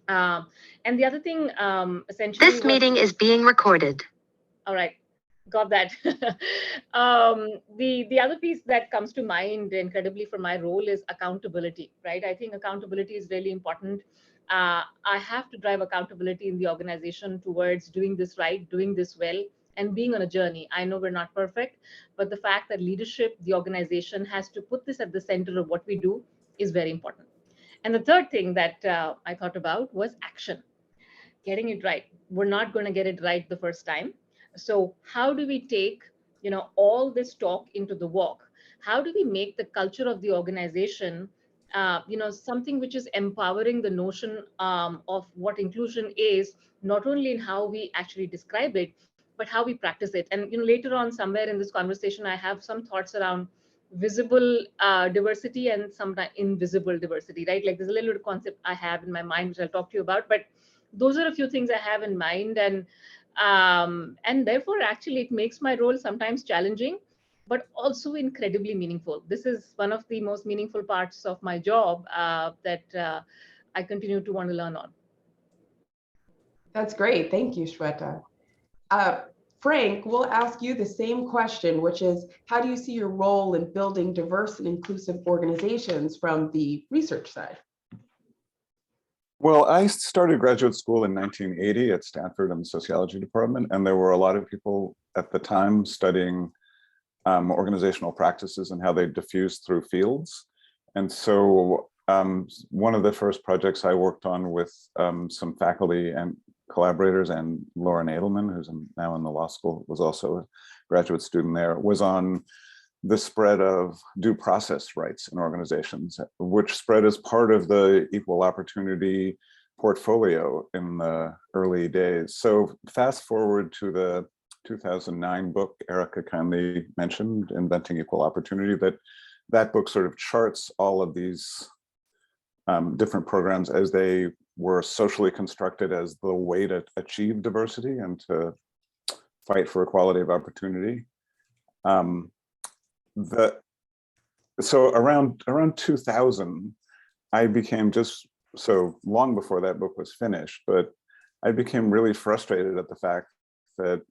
And the other thing, essentially, This meeting is being recorded. all right, got that. The other piece that comes to mind incredibly for my role is accountability, right? I think accountability is really important. I have to drive accountability in the organization towards doing this right, doing this well, and being on a journey. I know we're not perfect, but the fact that leadership, the organization, has to put this at the center of what we do is very important. And the third thing that I thought about was action, getting it right. We're not going to get it right the first time. So how do we take, all this talk into the walk? How do we make the culture of the organization, something which is empowering the notion of what inclusion is, not only in how we actually describe it, but how we practice it. And later on, somewhere in this conversation, I have some thoughts around visible diversity and sometimes invisible diversity, right? Like there's a little bit of concept I have in my mind, which I'll talk to you about. But those are a few things I have in mind, and therefore, actually, it makes my role sometimes challenging, but also incredibly meaningful. This is one of the most meaningful parts of my job that I continue to want to learn on. That's great. Thank you, Shweta. Frank, we'll ask you the same question, which is, how do you see your role in building diverse and inclusive organizations from the research side? Well, I started graduate school in 1980 at Stanford in the sociology department, and there were a lot of people at the time studying organizational practices and how they diffuse through fields. And so one of the first projects I worked on with some faculty and collaborators, and Lauren Edelman, who's now in the law school, was also a graduate student there, was on the spread of due process rights in organizations, which spread as part of the equal opportunity portfolio in the early days. So fast forward to the 2009 book Erika kindly mentioned, Inventing Equal Opportunity, that book sort of charts all of these different programs as they were socially constructed as the way to achieve diversity and to fight for equality of opportunity. So around 2000, I became, just so long before that book was finished, but I became really frustrated at the fact that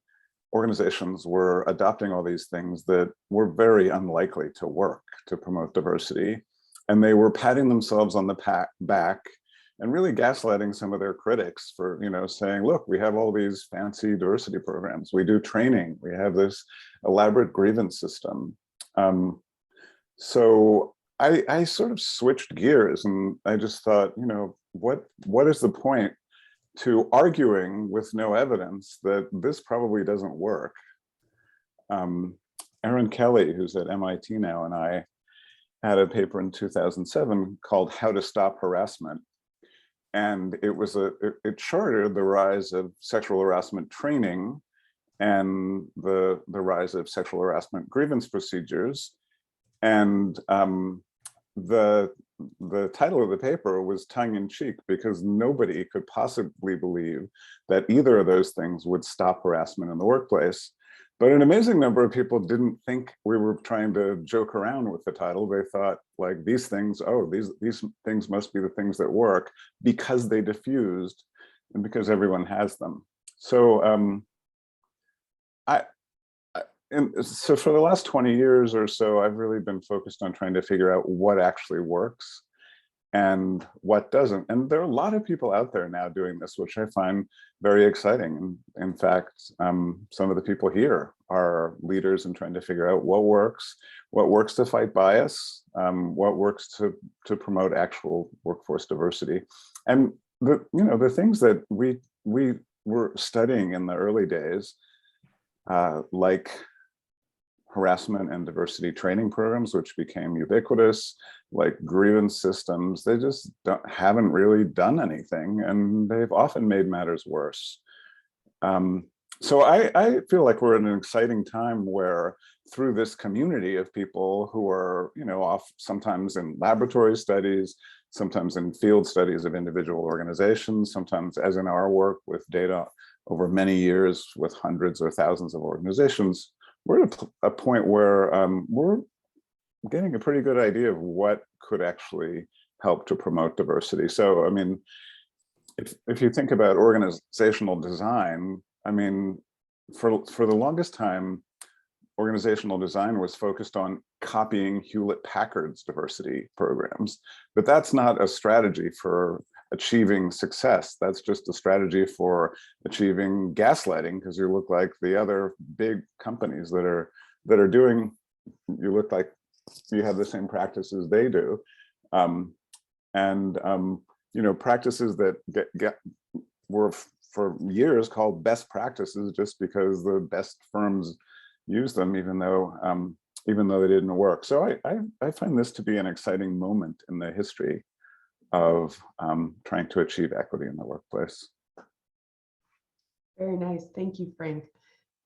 organizations were adopting all these things that were very unlikely to work to promote diversity. And they were patting themselves on the back and really gaslighting some of their critics for, saying, look, we have all these fancy diversity programs. We do training. We have this elaborate grievance system. So I sort of switched gears, and I just thought, what is the point to arguing with no evidence that this probably doesn't work? Erin Kelly, who's at MIT now, and I had a paper in 2007 called How to Stop Harassment. And it charted the rise of sexual harassment training and the rise of sexual harassment grievance procedures. And the title of the paper was tongue-in-cheek, because nobody could possibly believe that either of those things would stop harassment in the workplace. But an amazing number of people didn't think we were trying to joke around with the title. They thought, like, these things must be the things that work because they diffused and because everyone has them. So so for the last 20 years or so, I've really been focused on trying to figure out what actually works and what doesn't. And there are a lot of people out there now doing this, which I find very exciting. And in fact, some of the people here are leaders in trying to figure out what works to fight bias, what works to promote actual workforce diversity. And the things that we were studying in the early days, like harassment and diversity training programs, which became ubiquitous, like grievance systems, they just haven't really done anything, and they've often made matters worse. So I feel like we're in an exciting time where, through this community of people who are, off sometimes in laboratory studies, sometimes in field studies of individual organizations, sometimes, as in our work, with data over many years with hundreds or thousands of organizations, we're at a point where we're getting a pretty good idea of what could actually help to promote diversity. So, I mean, if you think about organizational design, I mean, for the longest time, organizational design was focused on copying Hewlett-Packard's diversity programs, but that's not a strategy for achieving success. That's just a strategy for achieving gaslighting, because you look like the other big companies that are doing, you look like you have the same practices they do. You know, practices that were for years called best practices just because the best firms use them, even though they didn't work. So I find this to be an exciting moment in the history of trying to achieve equity in the workplace. Very nice. Thank you, Frank.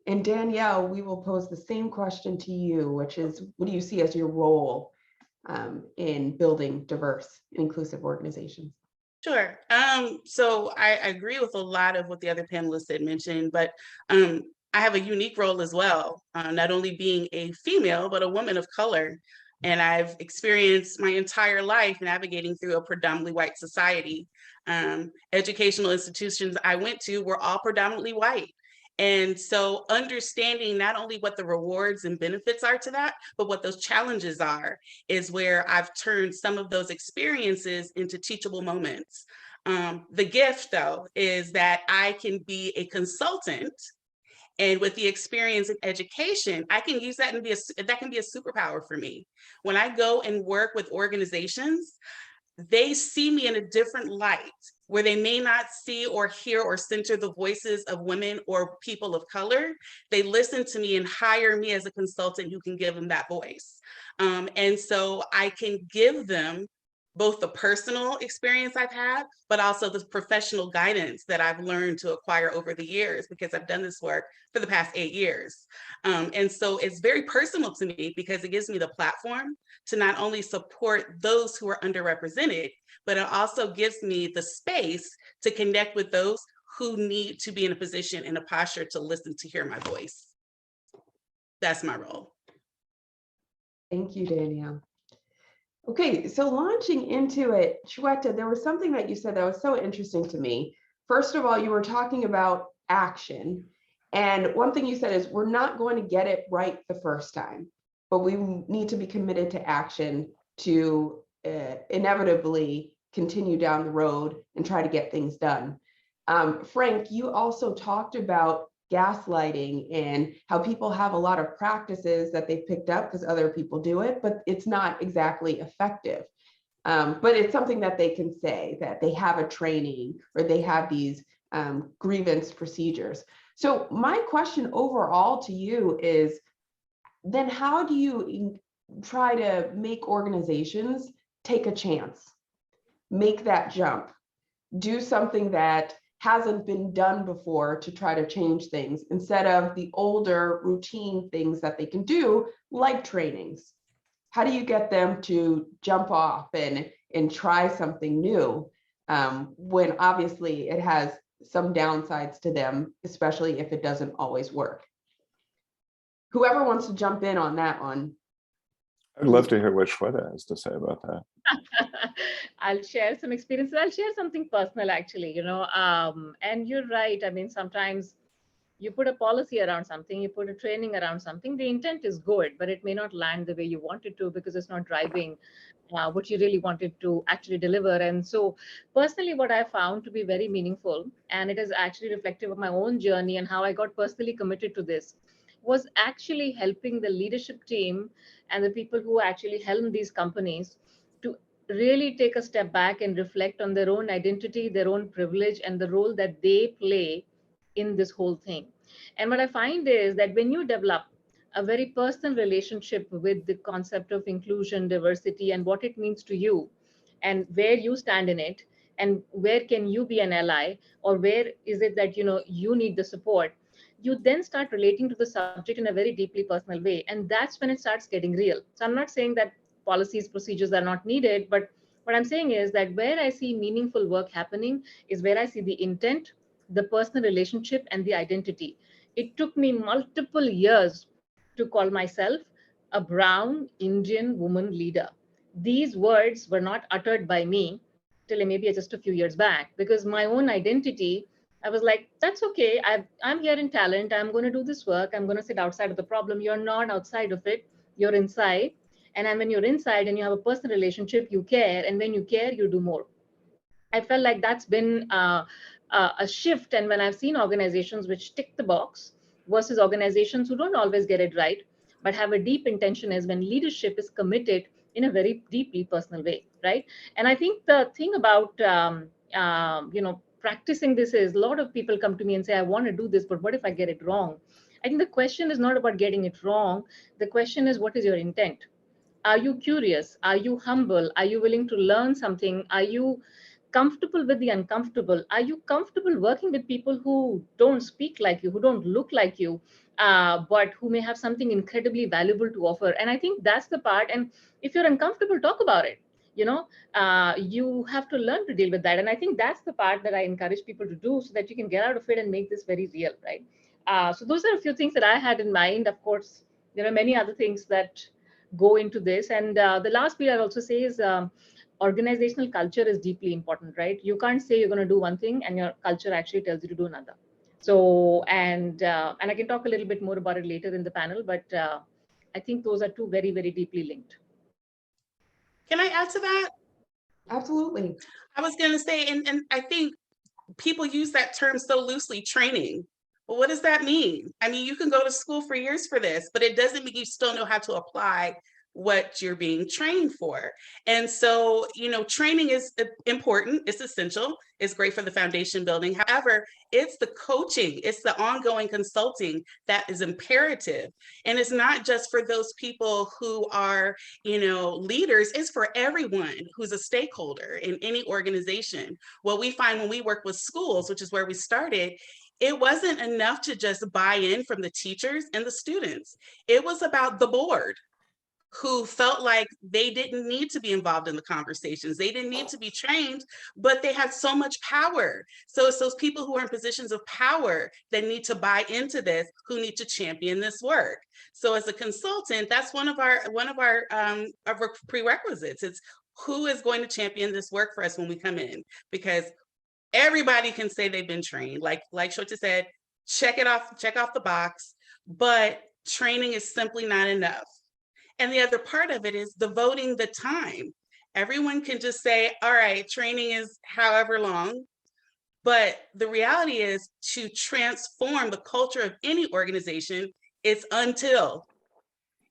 And Danielle, we will pose the same question to you, which is, what do you see as your role in building diverse and inclusive organizations? Sure. So I agree with a lot of what the other panelists had mentioned, but I have a unique role as well, not only being a female, but a woman of color. And I've experienced my entire life navigating through a predominantly white society. Educational institutions I went to were all predominantly white. And so understanding not only what the rewards and benefits are to that, but what those challenges are, is where I've turned some of those experiences into teachable moments. The gift, though, is that I can be a consultant, and with the experience in education, I can use that and that can be a superpower for me. When I go and work with organizations, they see me in a different light, where they may not see or hear or center the voices of women or people of color. They listen to me and hire me as a consultant who can give them that voice. And so I can give them both the personal experience I've had, but also the professional guidance that I've learned to acquire over the years, because I've done this work for the past 8 years. And so it's very personal to me, because it gives me the platform to not only support those who are underrepresented, but it also gives me the space to connect with those who need to be in a position, in a posture to listen, to hear my voice. That's my role. Thank you, Danielle. Okay, so launching into it, Shweta, there was something that you said that was so interesting to me. First of all, you were talking about action. And one thing you said is, we're not going to get it right the first time, but we need to be committed to action to inevitably continue down the road and try to get things done. Frank, you also talked about gaslighting and how people have a lot of practices that they've picked up because other people do it, but it's not exactly effective. But it's something that they can say, that they have a training or they have these grievance procedures. So my question overall to you is, then how do you try to make organizations take a chance, make that jump, do something that hasn't been done before to try to change things, instead of the older routine things that they can do, like trainings? How do you get them to jump off and try something new when obviously it has some downsides to them, especially if it doesn't always work? Whoever wants to jump in on that one. I'd love to hear what Shweta has to say about that. I'll share some experiences. I'll share something personal, actually, and you're right. I mean, sometimes you put a policy around something, you put a training around something, the intent is good, but it may not land the way you want it to, because it's not driving what you really wanted to actually deliver. And so personally, what I found to be very meaningful, and it is actually reflective of my own journey and how I got personally committed to this, was actually helping the leadership team and the people who actually helm these companies to really take a step back and reflect on their own identity, their own privilege, and the role that they play in this whole thing. And what I find is that when you develop a very personal relationship with the concept of inclusion, diversity, and what it means to you, and where you stand in it, and where can you be an ally, or where is it that you need the support, you then start relating to the subject in a very deeply personal way. And that's when it starts getting real. So I'm not saying that policies, procedures are not needed, but what I'm saying is that where I see meaningful work happening is where I see the intent, the personal relationship, and the identity. It took me multiple years to call myself a brown Indian woman leader. These words were not uttered by me till maybe just a few years back, because my own identity, I was like, that's okay. I'm here in talent. I'm going to do this work. I'm going to sit outside of the problem. You're not outside of it. You're inside. And then when you're inside and you have a personal relationship, you care. And when you care, you do more. I felt like that's been a shift. And when I've seen organizations which tick the box versus organizations who don't always get it right, but have a deep intention, is when leadership is committed in a very deeply personal way, right? And I think the thing about practicing this is, a lot of people come to me and say, I want to do this, but what if I get it wrong? I think the question is not about getting it wrong. The question is, what is your intent? Are you curious? Are you humble? Are you willing to learn something? Are you comfortable with the uncomfortable? Are you comfortable working with people who don't speak like you, who don't look like you, but who may have something incredibly valuable to offer? And I think that's the part. And if you're uncomfortable, talk about it. You have to learn to deal with that. And I think that's the part that I encourage people to do, so that you can get out of it and make this very real, right? So those are a few things that I had in mind. Of course, there are many other things that go into this. And the last bit I'd also say is, organizational culture is deeply important, right? You can't say you're going to do one thing and your culture actually tells you to do another. So, and I can talk a little bit more about it later in the panel, but I think those are two very, very deeply linked. Can I add to that? Absolutely. I was going to say, and I think people use that term so loosely, training. Well, what does that mean? I mean, you can go to school for years for this, but it doesn't mean you still know how to apply what you're being trained for. And so, training is important, it's essential, it's great for the foundation building. However, it's the coaching, it's the ongoing consulting that is imperative. And it's not just for those people who are, leaders, it's for everyone who's a stakeholder in any organization. What we find when we work with schools, which is where we started, it wasn't enough to just buy in from the teachers and the students. It was about the board, who felt like they didn't need to be involved in the conversations. They didn't need to be trained, but they had so much power. So it's those people who are in positions of power that need to buy into this, who need to champion this work. So as a consultant, that's one of our prerequisites. It's who is going to champion this work for us when we come in, because everybody can say they've been trained. Like Shweta said, check off the box, but training is simply not enough. And the other part of it is devoting the time. Everyone can just say, all right, training is however long. But the reality is, to transform the culture of any organization, it's until.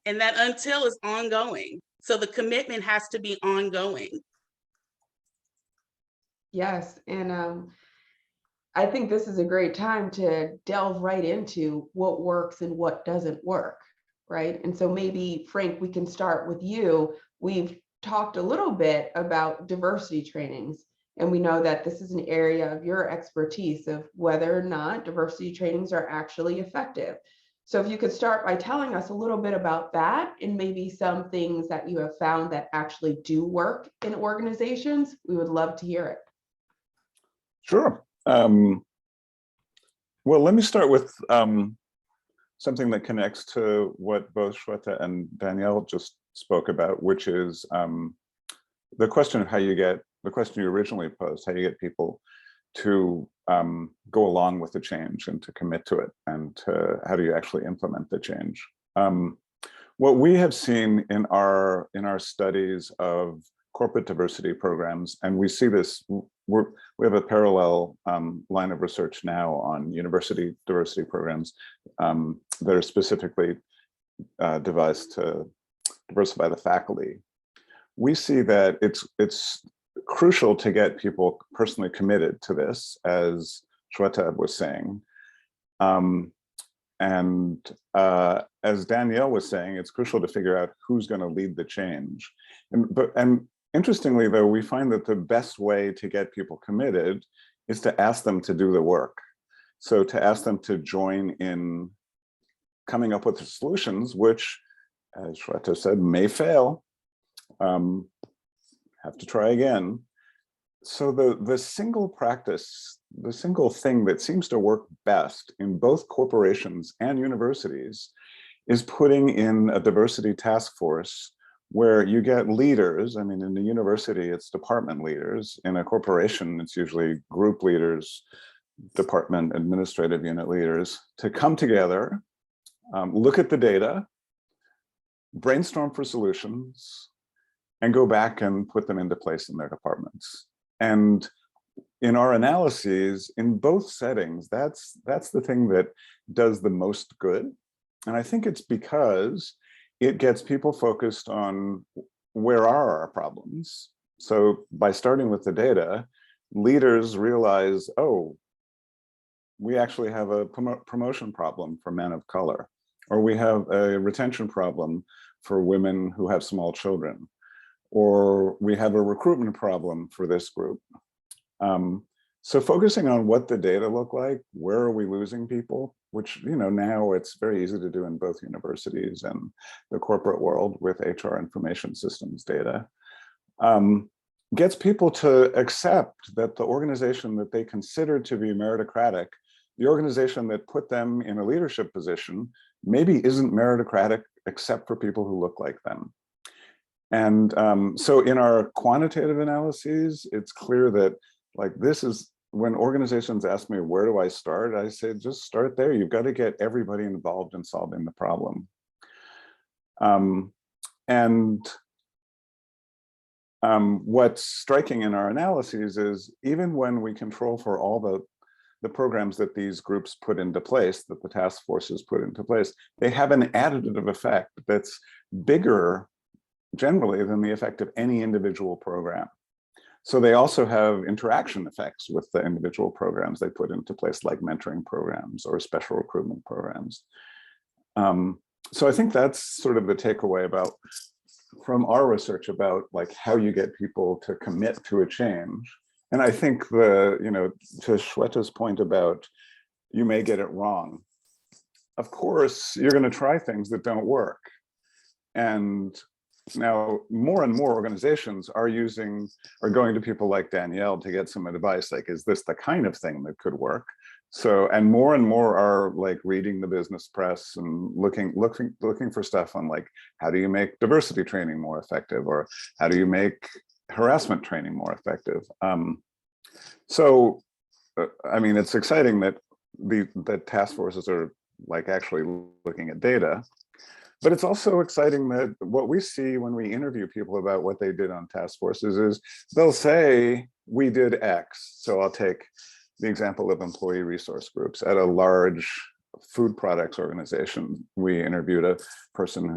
And that until is ongoing. So the commitment has to be ongoing. Yes. And I think this is a great time to delve right into what works and what doesn't work. Right. And so maybe, Frank, we can start with you. We've talked a little bit about diversity trainings, and we know that this is an area of your expertise of whether or not diversity trainings are actually effective. So if you could start by telling us a little bit about that, and maybe some things that you have found that actually do work in organizations, we would love to hear it. Sure. Well, let me start with something that connects to what both Shweta and Danielle just spoke about, which is the question of the question you originally posed, how you get people to go along with the change and to commit to it, and how do you actually implement the change. What we have seen in our studies of corporate diversity programs, and we see this, we have a parallel line of research now on university diversity programs that are specifically devised to diversify the faculty. We see that it's crucial to get people personally committed to this, as Shweta was saying. As Danielle was saying, it's crucial to figure out who's going to lead the change. And interestingly, though, we find that the best way to get people committed is to ask them to do the work. So to ask them to join in coming up with the solutions, which, as Shweta said, may fail, have to try again. So the single practice, the single thing that seems to work best in both corporations and universities is putting in a diversity task force where you get leaders. I mean, in the university, it's department leaders. In a corporation, it's usually group leaders, department administrative unit leaders, to come together, look at the data, brainstorm for solutions, and go back and put them into place in their departments. And in our analyses, in both settings, that's the thing that does the most good. And I think it's because it gets people focused on where are our problems. So by starting with the data, leaders realize, oh, we actually have a promotion problem for men of color, or we have a retention problem for women who have small children, or we have a recruitment problem for this group. So focusing on what the data look like, where are we losing people, which, you know, now it's very easy to do in both universities and the corporate world with HR information systems data, gets people to accept that the organization that they consider to be meritocratic, the organization that put them in a leadership position, maybe isn't meritocratic except for people who look like them. And so in our quantitative analyses, it's clear that, like, this is when organizations ask me, where do I start? I say, just start there. You've got to get everybody involved in solving the problem. What's striking in our analyses is even when we control for all the programs that these groups put into place, that the task forces put into place, they have an additive effect that's bigger generally than the effect of any individual program. So they also have interaction effects with the individual programs they put into place, like mentoring programs or special recruitment programs. So I think that's sort of the takeaway from our research about, like, how you get people to commit to a change. And I think to Shweta's point about, you may get it wrong. Of course, you're going to try things that don't work. And now more and more organizations are going to people like Danielle to get some advice, like, is this the kind of thing that could work? So, and more are like reading the business press and looking for stuff on, like, how do you make diversity training more effective, or how do you make harassment training more effective? I mean, it's exciting that that task forces are, like, actually looking at data. But it's also exciting that what we see when we interview people about what they did on task forces is they'll say, we did X. So I'll take the example of employee resource groups. At a large food products organization, we interviewed a person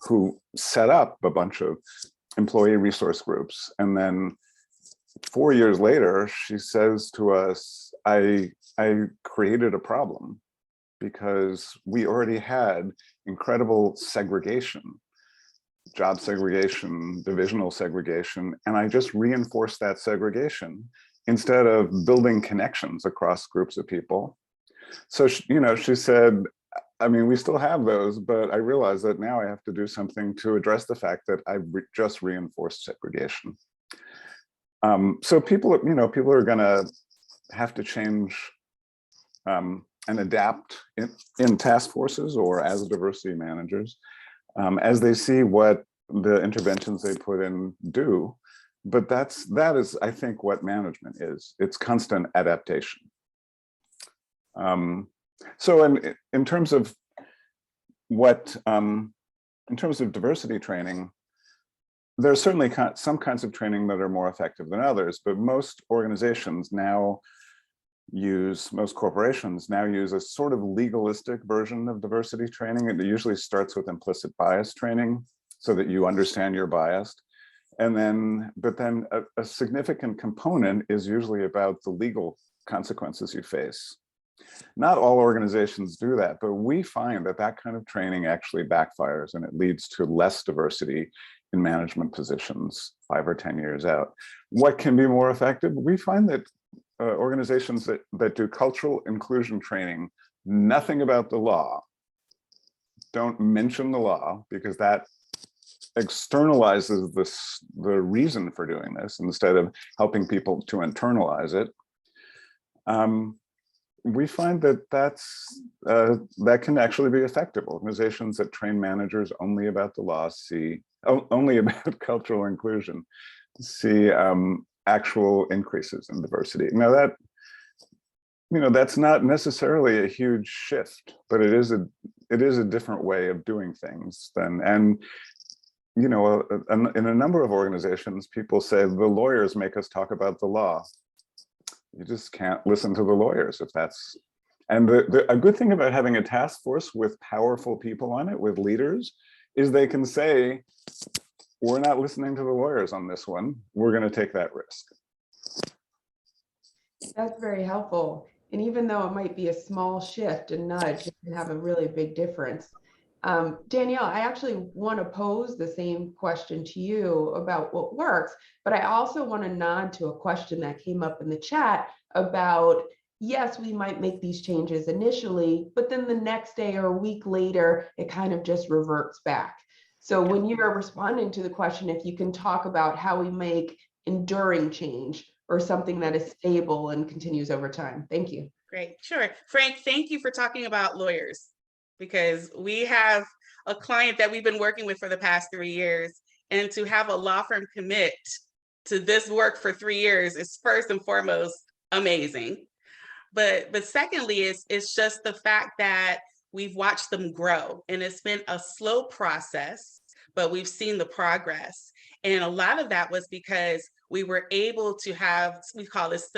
who set up a bunch of employee resource groups. And then 4 years later, she says to us, I created a problem because we already had incredible segregation, job segregation, divisional segregation, and I just reinforced that segregation instead of building connections across groups of people. So, she said, I mean, we still have those, but I realize that now I have to do something to address the fact that I just reinforced segregation. So people are going to have to change and adapt in task forces or as diversity managers as they see what the interventions they put in do. But that is, I think, what management is. It's constant adaptation. So in terms of diversity training, there's certainly some kinds of training that are more effective than others, but most corporations now use a sort of legalistic version of diversity training. It usually starts with implicit bias training so that you understand you're biased. But then a significant component is usually about the legal consequences you face. Not all organizations do that, but we find that kind of training actually backfires and it leads to less diversity in management positions 5 or 10 years out. What can be more effective? We find that organizations that do cultural inclusion training, nothing about the law, don't mention the law, because that externalizes the reason for doing this instead of helping people to internalize it. We find that can actually be effective. Organizations that train managers only about the law see only about cultural inclusion, see actual increases in diversity. Now that, that's not necessarily a huge shift, but it is a different way of doing things than, and in a number of organizations, people say the lawyers make us talk about the law. You just can't listen to the lawyers if that's, and a good thing about having a task force with powerful people on it, with leaders, is they can say, we're not listening to the lawyers on this one. We're going to take that risk. That's very helpful. And even though it might be a small shift and nudge, it can have a really big difference. Danielle, I actually want to pose the same question to you about what works, but I also want to nod to a question that came up in the chat about, yes, we might make these changes initially, but then the next day or a week later, it kind of just reverts back. So when you're responding to the question, if you can talk about how we make enduring change or something that is stable and continues over time. Thank you. Great, sure. Frank, thank you for talking about lawyers, because we have a client that we've been working with for the past 3 years, and to have a law firm commit to this work for 3 years is first and foremost amazing. But secondly, it's just the fact that we've watched them grow, and it's been a slow process, but we've seen the progress. And a lot of that was because we were able to have, we call this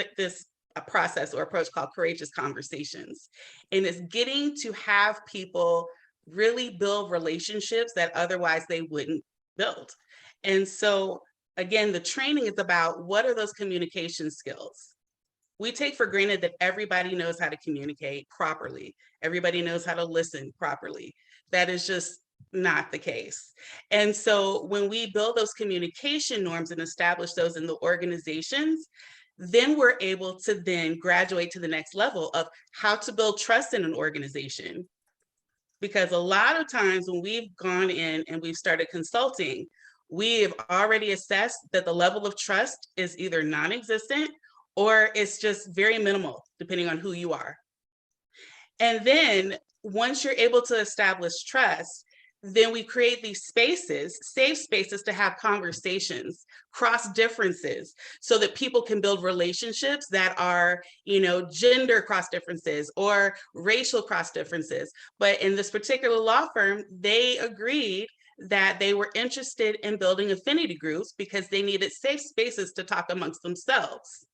a process or approach called courageous conversations. And it's getting to have people really build relationships that otherwise they wouldn't build. And so again, the training is about, what are those communication skills? We take for granted that everybody knows how to communicate properly. Everybody knows how to listen properly. That is just not the case. And so when we build those communication norms and establish those in the organizations, then we're able to then graduate to the next level of how to build trust in an organization. Because a lot of times when we've gone in and we've started consulting, we have already assessed that the level of trust is either non-existent or it's just very minimal, depending on who you are. And then once you're able to establish trust, then we create these spaces, safe spaces, to have conversations, cross differences, so that people can build relationships that are, gender cross differences or racial cross differences. But in this particular law firm, they agreed that they were interested in building affinity groups because they needed safe spaces to talk amongst themselves.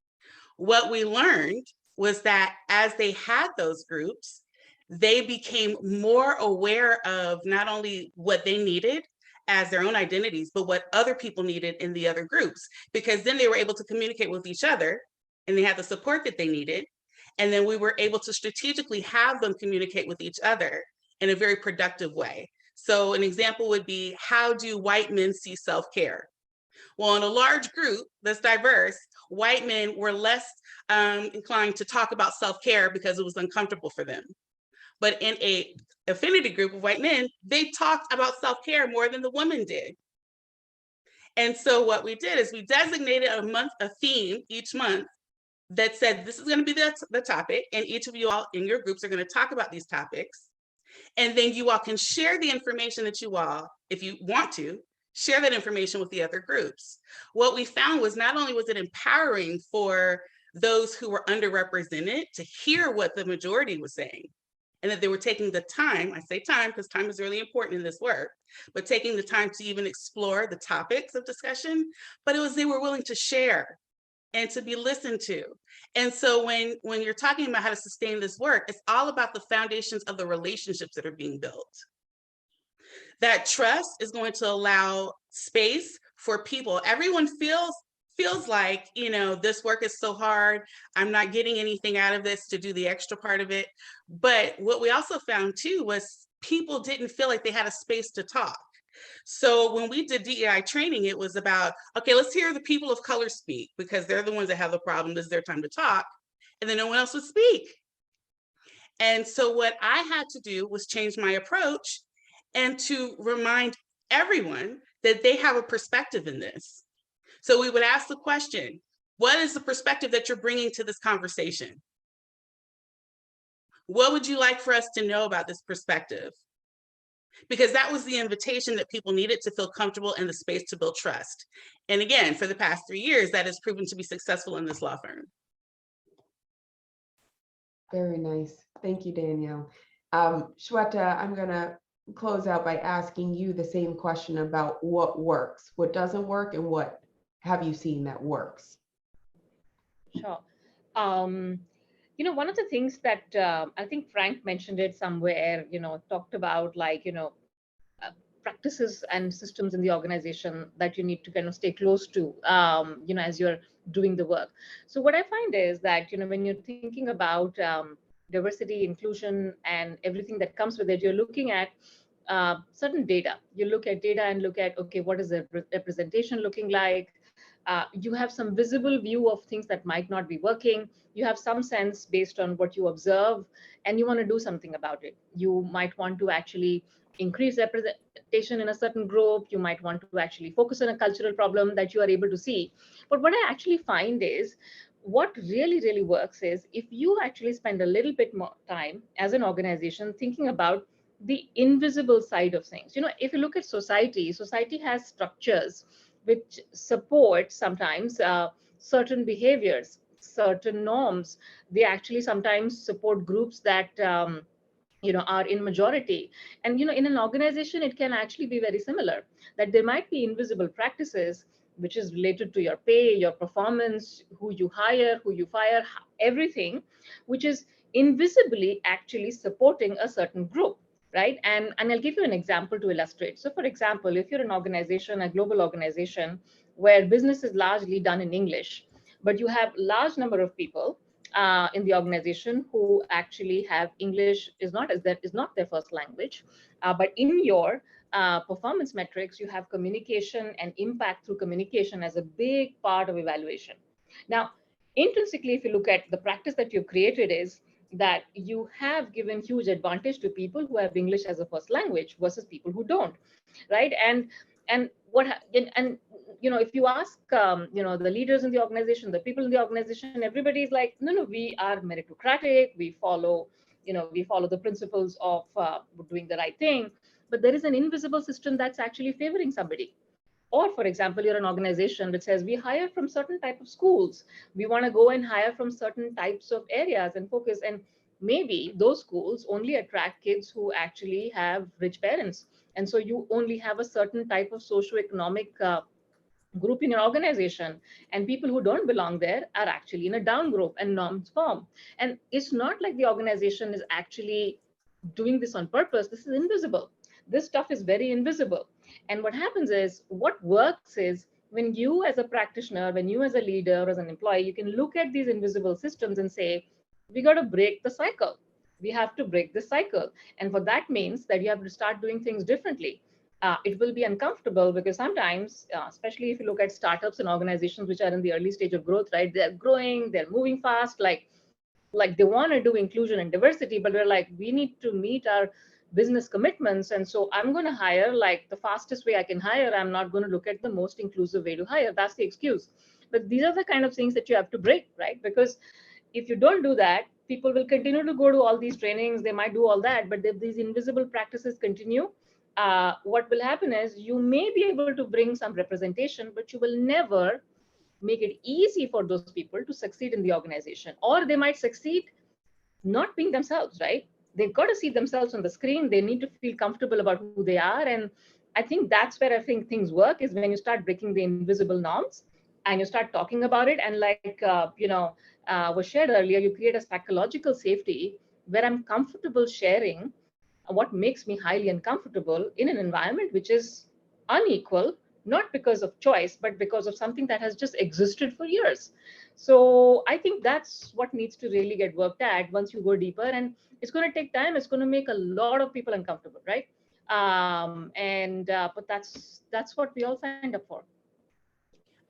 What we learned was that as they had those groups, they became more aware of not only what they needed as their own identities, but what other people needed in the other groups, because then they were able to communicate with each other and they had the support that they needed. And then we were able to strategically have them communicate with each other in a very productive way. So an example would be, how do white men see self-care? Well, in a large group that's diverse, white men were less inclined to talk about self-care because it was uncomfortable for them. But in a affinity group of white men, they talked about self-care more than the women did. And so what we did is we designated a theme each month that said, this is going to be the topic, and each of you all in your groups are going to talk about these topics. And then you all can share the information that you all, if you want to, share that information with the other groups. What we found was, not only was it empowering for those who were underrepresented to hear what the majority was saying, and that they were taking the time, I say time because time is really important in this work, but taking the time to even explore the topics of discussion, but it was, they were willing to share and to be listened to. And so when you're talking about how to sustain this work, it's all about the foundations of the relationships that are being built. That trust is going to allow space for people. Everyone feels like, this work is so hard, I'm not getting anything out of this to do the extra part of it. But what we also found too was people didn't feel like they had a space to talk. So when we did DEI training, it was about, okay, let's hear the people of color speak, because they're the ones that have the problem. This is their time to talk. And then no one else would speak. And so what I had to do was change my approach and to remind everyone that they have a perspective in this. So we would ask the question, what is the perspective that you're bringing to this conversation? What would you like for us to know about this perspective? because that was the invitation that people needed to feel comfortable in the space to build trust. And again, for the past 3 years, that has proven to be successful in this law firm. Very nice. Thank you, Danielle. Shweta, I'm going to close out by asking you the same question about what works, what doesn't work, and what have you seen that works? Sure. One of the things that I think Frank mentioned it somewhere, talked about uh, practices and systems in the organization that you need to kind of stay close to, as you're doing the work. So what I find is that, when you're thinking about diversity, inclusion, and everything that comes with it, you're looking at certain data. You look at data and look at, okay, what is the representation looking like? You have some visible view of things that might not be working. You have some sense based on what you observe, and you want to do something about it. You might want to actually increase representation in a certain group. You might want to actually focus on a cultural problem that you are able to see. But what I actually find is what really, really works is if you actually spend a little bit more time as an organization thinking about the invisible side of things. If you look at society has structures which support sometimes certain behaviors, certain norms. They actually sometimes support groups that are in majority. And in an organization, it can actually be very similar, that there might be invisible practices which is related to your pay, your performance, who you hire, who you fire, everything, which is invisibly actually supporting a certain group, right? And I'll give you an example to illustrate. So for example, if you're an organization, a global organization where business is largely done in English, but you have large number of people in the organization who actually have English is not their first language, but in your performance metrics, you have communication and impact through communication as a big part of evaluation. Now, intrinsically, if you look at the practice that you've created, is that you have given huge advantage to people who have English as a first language versus people who don't, right? And if you ask the leaders in the organization, the people in the organization, everybody's like, no, we are meritocratic, we follow the principles of doing the right thing, but there is an invisible system that's actually favoring somebody. Or for example, you're an organization that says we hire from certain type of schools, we want to go and hire from certain types of areas and focus, and maybe those schools only attract kids who actually have rich parents, and so you only have a certain type of socioeconomic group in your organization, and people who don't belong there are actually in a down group and norms form. And it's not like the organization is actually doing this on purpose. This is invisible. This stuff is very invisible. And what happens is, what works is, when you as a practitioner, when you as a leader or as an employee, you can look at these invisible systems and say, we got to break the cycle. We have to break this cycle. And for that means that you have to start doing things differently. It will be uncomfortable because sometimes, especially if you look at startups and organizations which are in the early stage of growth, right? They're growing, they're moving fast, like they want to do inclusion and diversity, but we're like, we need to meet our business commitments. And so I'm going to hire like the fastest way I can hire. I'm not going to look at the most inclusive way to hire. That's the excuse. But these are the kind of things that you have to break, right? Because if you don't do that, people will continue to go to all these trainings. They might do all that, but if these invisible practices continue, what will happen is you may be able to bring some representation, but you will never make it easy for those people to succeed in the organization. Or they might succeed not being themselves, right? They've got to see themselves on the screen. They need to feel comfortable about who they are. And I think that's where I think things work, is when you start breaking the invisible norms and you start talking about it. And like, was shared earlier, you create a psychological safety where I'm comfortable sharing what makes me highly uncomfortable in an environment which is unequal, not because of choice, but because of something that has just existed for years. So I think that's what needs to really get worked at once you go deeper. And it's going to take time. It's going to make a lot of people uncomfortable, right? But that's what we all signed up for.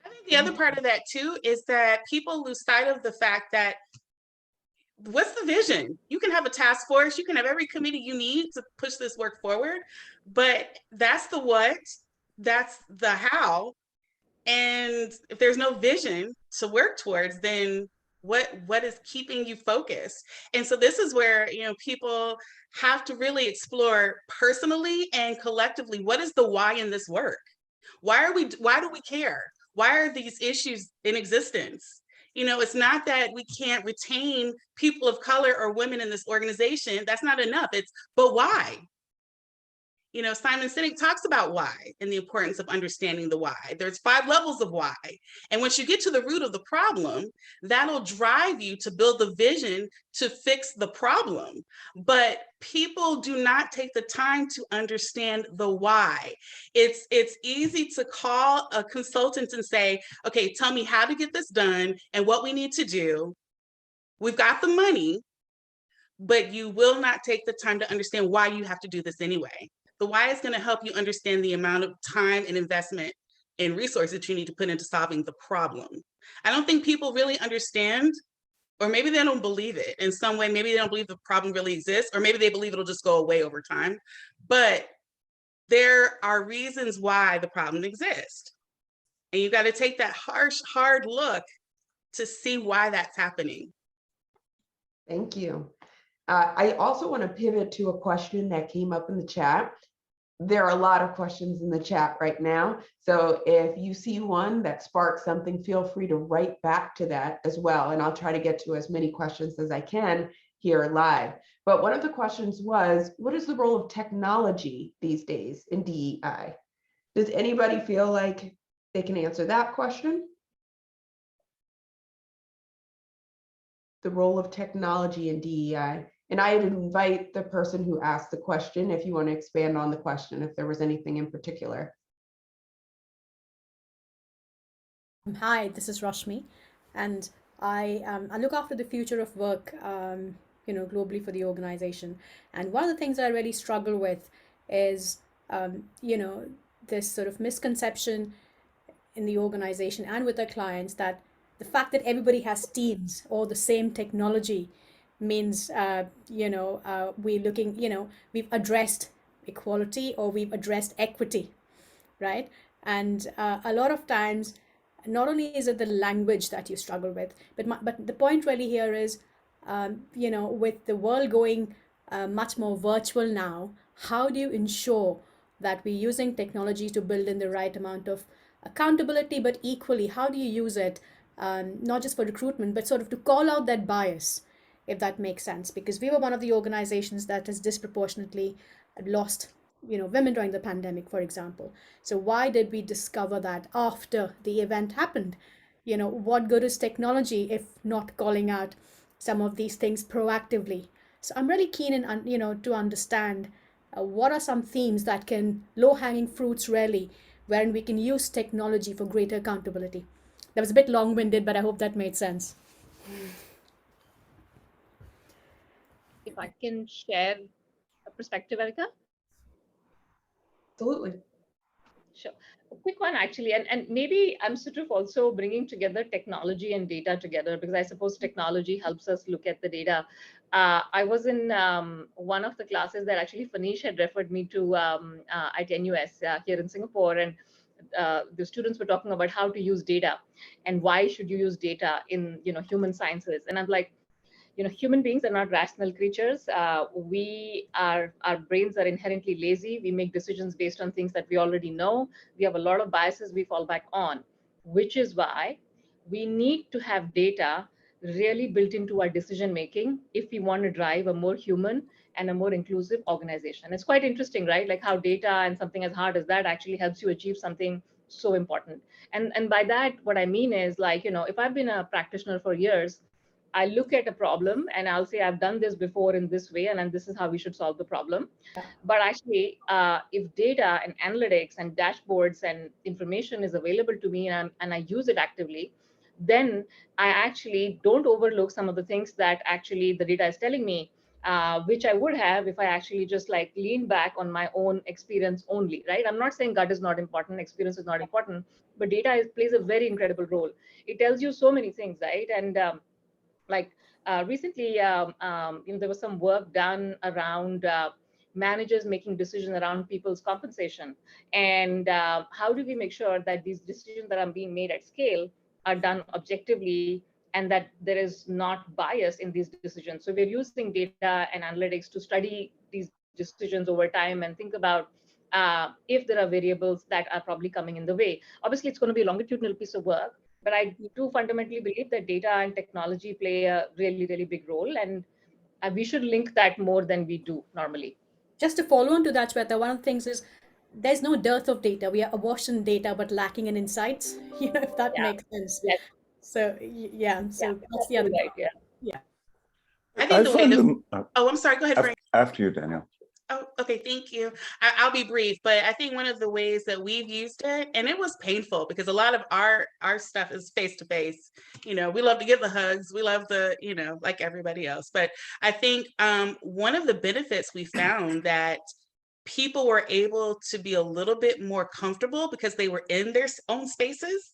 I think the other part of that too is that people lose sight of the fact that, what's the vision? You can have a task force, you can have every committee you need to push this work forward, but that's the what, that's the how. And if there's no vision to work towards, then What is keeping you focused? And so this is where, people have to really explore personally and collectively, what is the why in this work? Why do we care? Why are these issues in existence? It's not that we can't retain people of color or women in this organization. That's not enough. But why? Simon Sinek talks about why and the importance of understanding the why. There's 5 levels of why. And once you get to the root of the problem, that'll drive you to build the vision to fix the problem. But people do not take the time to understand the why. It's easy to call a consultant and say, okay, tell me how to get this done and what we need to do. We've got the money, but you will not take the time to understand why you have to do this anyway. The why is going to help you understand the amount of time and investment and resources that you need to put into solving the problem. I don't think people really understand, or maybe they don't believe it in some way. Maybe they don't believe the problem really exists, or maybe they believe it'll just go away over time. But there are reasons why the problem exists. And you got to take that harsh, hard look to see why that's happening. Thank you. I also want to pivot to a question that came up in the chat. There are a lot of questions in the chat right now. So if you see one that sparks something, feel free to write back to that as well. And I'll try to get to as many questions as I can here live. But one of the questions was, what is the role of technology these days in DEI? Does anybody feel like they can answer that question? The role of technology in DEI. And I would invite the person who asked the question, if you want to expand on the question, if there was anything in particular. Hi, this is Rashmi, and I look after the future of work, globally for the organization. And one of the things I really struggle with is, this sort of misconception in the organization and with our clients that the fact that everybody has teams or the same technology means, we've addressed equality or we've addressed equity, right? And a lot of times, not only is it the language that you struggle with, but the point really here is, with the world going much more virtual now, how do you ensure that we're using technology to build in the right amount of accountability, but equally, how do you use it, not just for recruitment, but sort of to call out that bias, if that makes sense? Because we were one of the organizations that has disproportionately lost women during the pandemic, for example. So why did we discover that after the event happened? What good is technology if not calling out some of these things proactively? So I'm really keen in, to understand what are some themes that can low-hanging fruits really, wherein we can use technology for greater accountability. That was a bit long-winded, but I hope that made sense. If I can share a perspective, Erika? Absolutely. Sure. A quick one, actually, and maybe I'm sort of also bringing together technology and data together, because I suppose technology helps us look at the data. I was in one of the classes that actually Fanish had referred me to at NUS here in Singapore, and the students were talking about how to use data and why should you use data in human sciences. And I'm like, human beings are not rational creatures. Our brains are inherently lazy. We make decisions based on things that we already know. We have a lot of biases we fall back on, which is why we need to have data really built into our decision making if we want to drive a more human and a more inclusive organization. It's quite interesting, right? Like how data and something as hard as that actually helps you achieve something so important. And by that, what I mean is, like, if I've been a practitioner for years, I look at a problem and I'll say, I've done this before in this way, and this is how we should solve the problem. But actually, if data and analytics and dashboards and information is available to me and I use it actively, then I actually don't overlook some of the things that actually the data is telling me, which I would have if I actually just like lean back on my own experience only, right? I'm not saying gut is not important, experience is not important, but data plays a very incredible role. It tells you so many things, right? And recently, there was some work done around managers making decisions around people's compensation, and how do we make sure that these decisions that are being made at scale are done objectively and that there is not bias in these decisions. So we're using data and analytics to study these decisions over time and think about if there are variables that are probably coming in the way. Obviously, it's going to be a longitudinal piece of work, but I do fundamentally believe that data and technology play a really, really big role, and we should link that more than we do normally. Just to follow on to that, Shweta, one of the things is there's no dearth of data. We are awash in data, but lacking in insights, if that Yeah. makes sense. Yes. So, yeah, Yeah. so that's the other Absolutely part. right. Yeah. Yeah. I I think the way find that, them oh, I'm sorry, go ahead, Frank. after you, Daniel. Oh, okay, thank you. I'll be brief, but I think one of the ways that we've used it, and it was painful because a lot of our stuff is face to face. We love to give the hugs, we love the, like everybody else. But I think one of the benefits we found that people were able to be a little bit more comfortable because they were in their own spaces.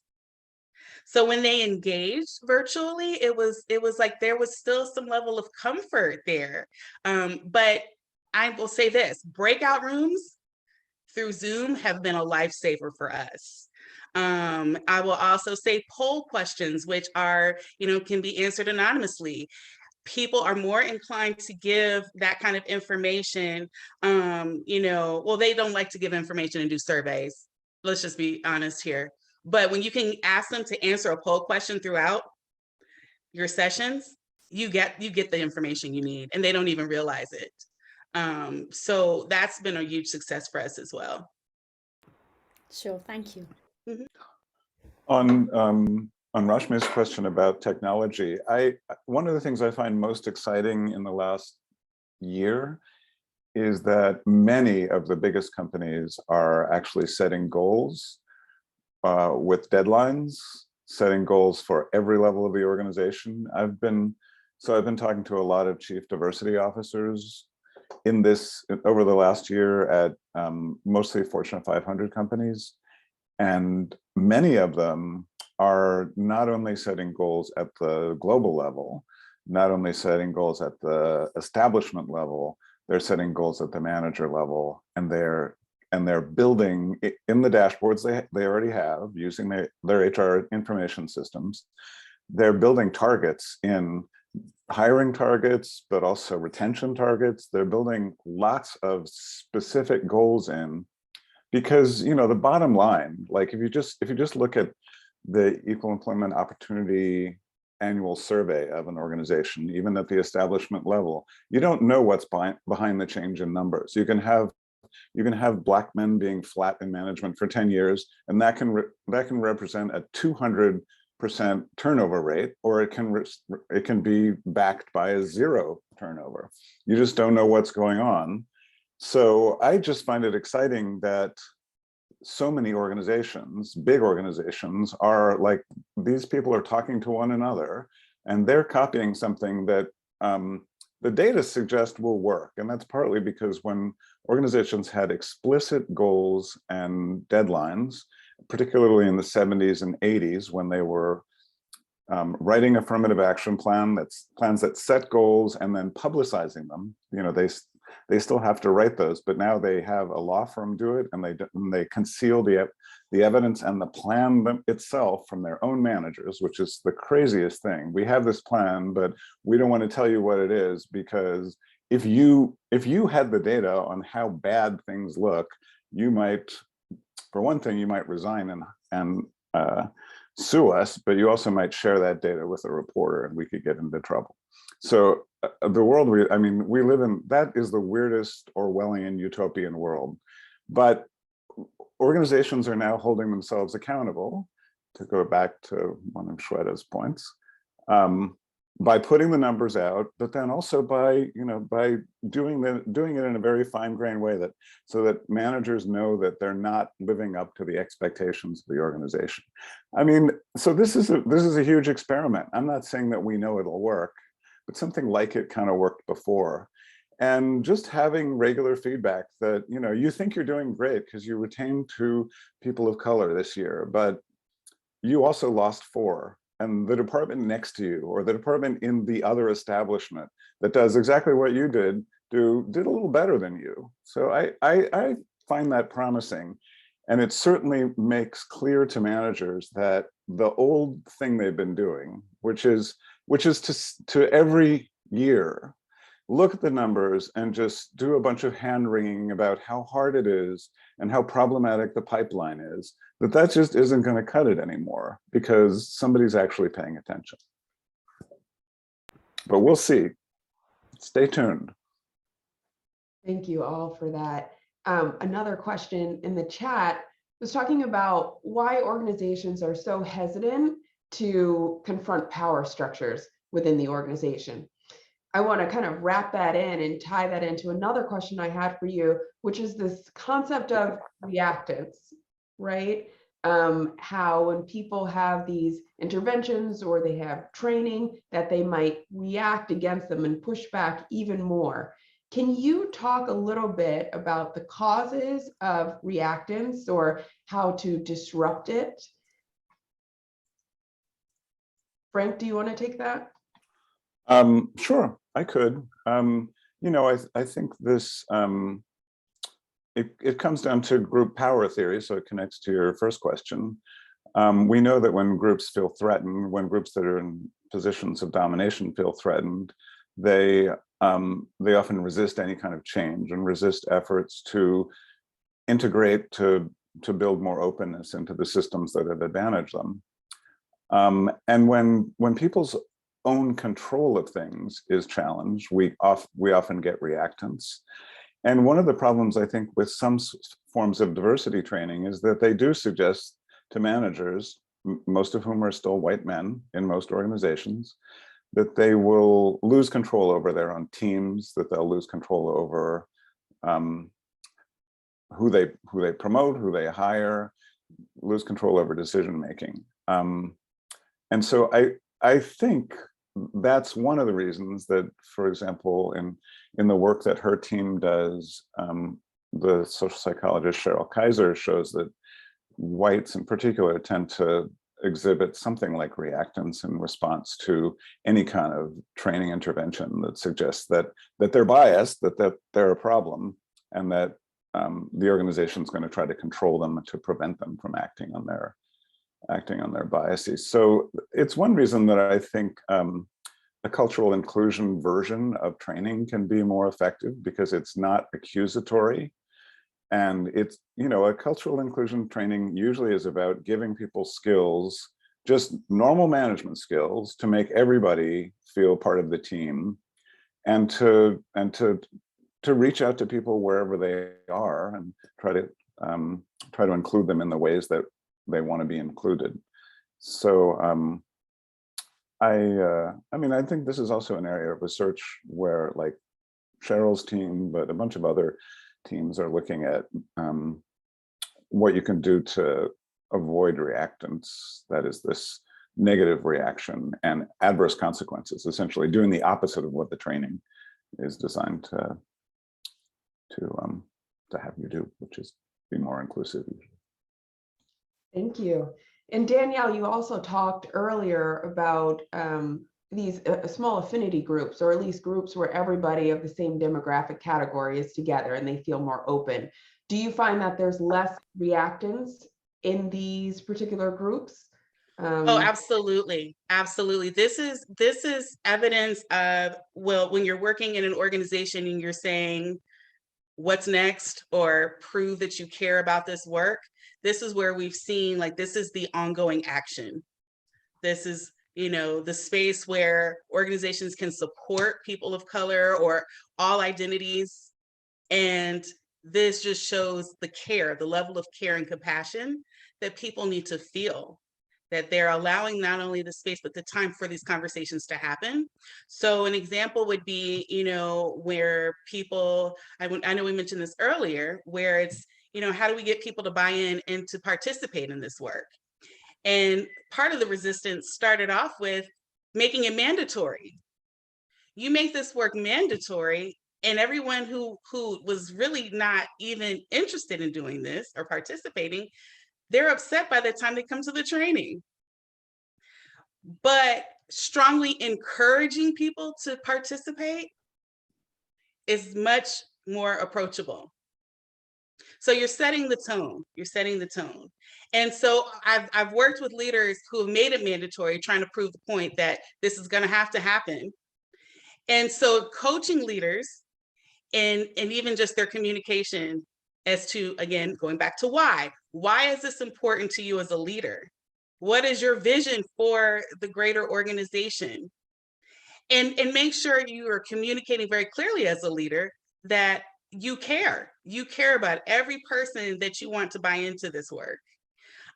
So when they engaged virtually, it was like there was still some level of comfort there. But I will say this, breakout rooms through Zoom have been a lifesaver for us. I will also say poll questions, which are, can be answered anonymously. People are more inclined to give that kind of information. Well, they don't like to give information and do surveys. Let's just be honest here. But when you can ask them to answer a poll question throughout your sessions, you get the information you need, and they don't even realize it. So that's been a huge success for us as well. Sure, thank you. On Rashmi's question about technology, one of the things I find most exciting in the last year is that many of the biggest companies are actually setting goals with deadlines, setting goals for every level of the organization. I've been talking to a lot of chief diversity officers over the last year at mostly Fortune 500 companies. And many of them are not only setting goals at the global level, not only setting goals at the establishment level, they're setting goals at the manager level, and they're building in the dashboards they already have using their HR information systems. They're building targets in hiring targets, but also retention targets. They're building lots of specific goals in, because the bottom line, like if you just look at the equal employment opportunity annual survey of an organization, even at the establishment level, you don't know what's behind the change in numbers. You can have Black men being flat in management for 10 years, and that can represent a 200% turnover rate, or it can be backed by a 0 turnover. You just don't know what's going on. So I just find it exciting that so many organizations, big organizations, are like, these people are talking to one another, and they're copying something that the data suggest will work. And that's partly because when organizations had explicit goals and deadlines, particularly in the 70s and 80s, when they were writing affirmative action plans that set goals and then publicizing them, they still have to write those, but now they have a law firm do it, and they conceal the evidence and the plan itself from their own managers, which is the craziest thing. We have this plan, but we don't want to tell you what it is, because if you had the data on how bad things look, you might, for one thing, you might resign and sue us, but you also might share that data with a reporter, and we could get into trouble. So the world we live in, that is the weirdest Orwellian utopian world. But organizations are now holding themselves accountable, to go back to one of Shweta's points, by putting the numbers out, but then also by doing it in a very fine-grained way, so that managers know that they're not living up to the expectations of the organization. So this is a huge experiment. I'm not saying that we know it'll work, but something like it kind of worked before. And just having regular feedback that, you think you're doing great because you retained 2 people of color this year, but you also lost 4. And the department next to you, or the department in the other establishment that does exactly what you did a little better than you. So I find that promising. And it certainly makes clear to managers that the old thing they've been doing, which is to every year look at the numbers and just do a bunch of hand wringing about how hard it is and how problematic the pipeline is, that just isn't going to cut it anymore because somebody's actually paying attention. But we'll see. Stay tuned. Thank you all for that. Another question in the chat was talking about why organizations are so hesitant to confront power structures within the organization. I want to kind of wrap that in and tie that into another question I had for you, which is this concept of reactance, right? How when people have these interventions or they have training, that they might react against them and push back even more. Can you talk a little bit about the causes of reactance or how to disrupt it? Frank, do you want to take that? Sure, I could. You know, I think this, it comes down to group power theory, so it connects to your first question. We know that when groups feel threatened, when groups that are in positions of domination feel threatened, they often resist any kind of change and resist efforts to integrate, to build more openness into the systems that have advantaged them. And when people's own control of things is challenged, we often get reactance. And one of the problems, I think, with some forms of diversity training is that they do suggest to managers, most of whom are still white men in most organizations, that they will lose control over their own teams, that they'll lose control over who they promote, who they hire, lose control over decision making. And so I think that's one of the reasons that, for example, in the work that her team does, the social psychologist Cheryl Kaiser shows that whites in particular tend to exhibit something like reactance in response to any kind of training intervention that suggests that they're biased, that they're a problem, and that the organization is going to try to control them to prevent them from acting on their biases. So it's one reason that I think a cultural inclusion version of training can be more effective, because it's not accusatory. And it's, you know, a cultural inclusion training usually is about giving people skills, just normal management skills, to make everybody feel part of the team, and to reach out to people wherever they are and try to include them in the ways that they want to be included. So I mean, I think this is also an area of research where, like Cheryl's team, but a bunch of other teams are looking at what you can do to avoid reactance, that is this negative reaction and adverse consequences, essentially doing the opposite of what the training is designed to have you do, which is be more inclusive. Thank you. And Danielle, you also talked earlier about these small affinity groups, or at least groups where everybody of the same demographic category is together and they feel more open. Do you find that there's less reactance in these particular groups? Oh, absolutely. Absolutely. This is evidence of, well, when you're working in an organization and you're saying, what's next, or prove that you care about this work, this is where we've seen, like, this is the ongoing action. This is, you know, the space where organizations can support people of color or all identities. And this just shows the care, the level of care and compassion that people need to feel, that they're allowing not only the space, but the time for these conversations to happen. So an example would be, you know, where people, I know we mentioned this earlier, where it's, you know, how do we get people to buy in and to participate in this work? And part of the resistance started off with making it mandatory. You make this work mandatory, and everyone who was really not even interested in doing this or participating, they're upset by the time they come to the training. But strongly encouraging people to participate is much more approachable. So you're setting the tone. You're setting the tone. And so I've worked with leaders who have made it mandatory, trying to prove the point that this is going to happen. And so coaching leaders and even just their communication as to, again, going back to why is this important to you as a leader? What is your vision for the greater organization? And make sure you are communicating very clearly as a leader that you care about every person that you want to buy into this work.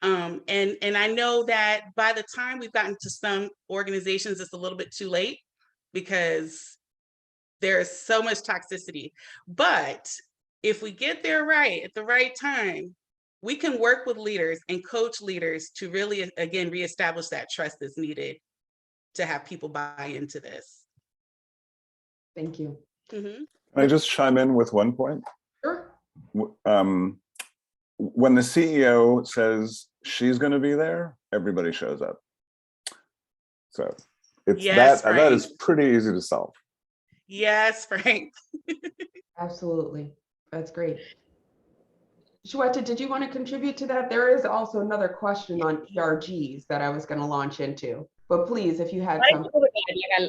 And I know that by the time we've gotten to some organizations, it's a little bit too late because there's so much toxicity. But if we get there right at the right time, we can work with leaders and coach leaders to really, again, reestablish that trust that's needed to have people buy into this. Thank you. Mm-hmm. Can I just chime in with one point? Sure. When the CEO says she's going to be there, everybody shows up. So it's Yes, that is pretty easy to solve. Yes, Frank. Absolutely. That's great. Shweta, did you want to contribute to that? There is also another question on ERGs that I was going to launch into, but please, if you had some.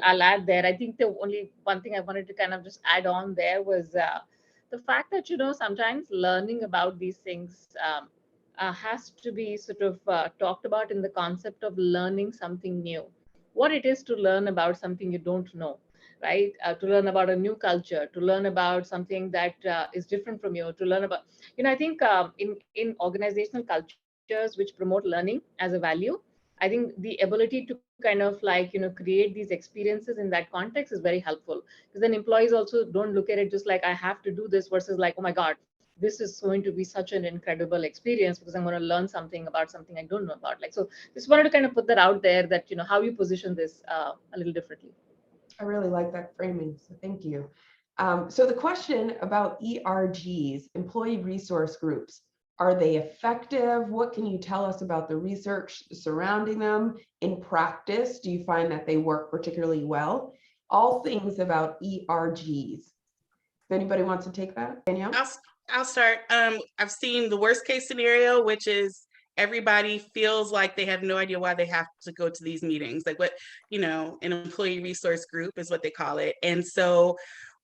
I'll add there. I think the only one thing I wanted to kind of just add on there was the fact that, sometimes learning about these things has to be sort of talked about in the concept of learning something new. What it is to learn about something you don't know, right? To learn about a new culture, to learn about something that is different from you, to learn about, I think in organizational cultures which promote learning as a value, I think the ability to kind of create these experiences in that context is very helpful, because then employees also don't look at it just like I have to do this versus like, oh my God, this is going to be such an incredible experience because I'm going to learn something about something I don't know about. So just wanted to kind of put that out there that, how you position this a little differently. I really like that framing, so thank you. So the question about ERGs, employee resource groups, are they effective? What can you tell us about the research surrounding them? In practice, do you find that they work particularly well? All things about ERGs. If anybody wants to take that, Danielle? I'll start. I've seen the worst case scenario, which is everybody feels like they have no idea why they have to go to these meetings, like what, an employee resource group is what they call it. And so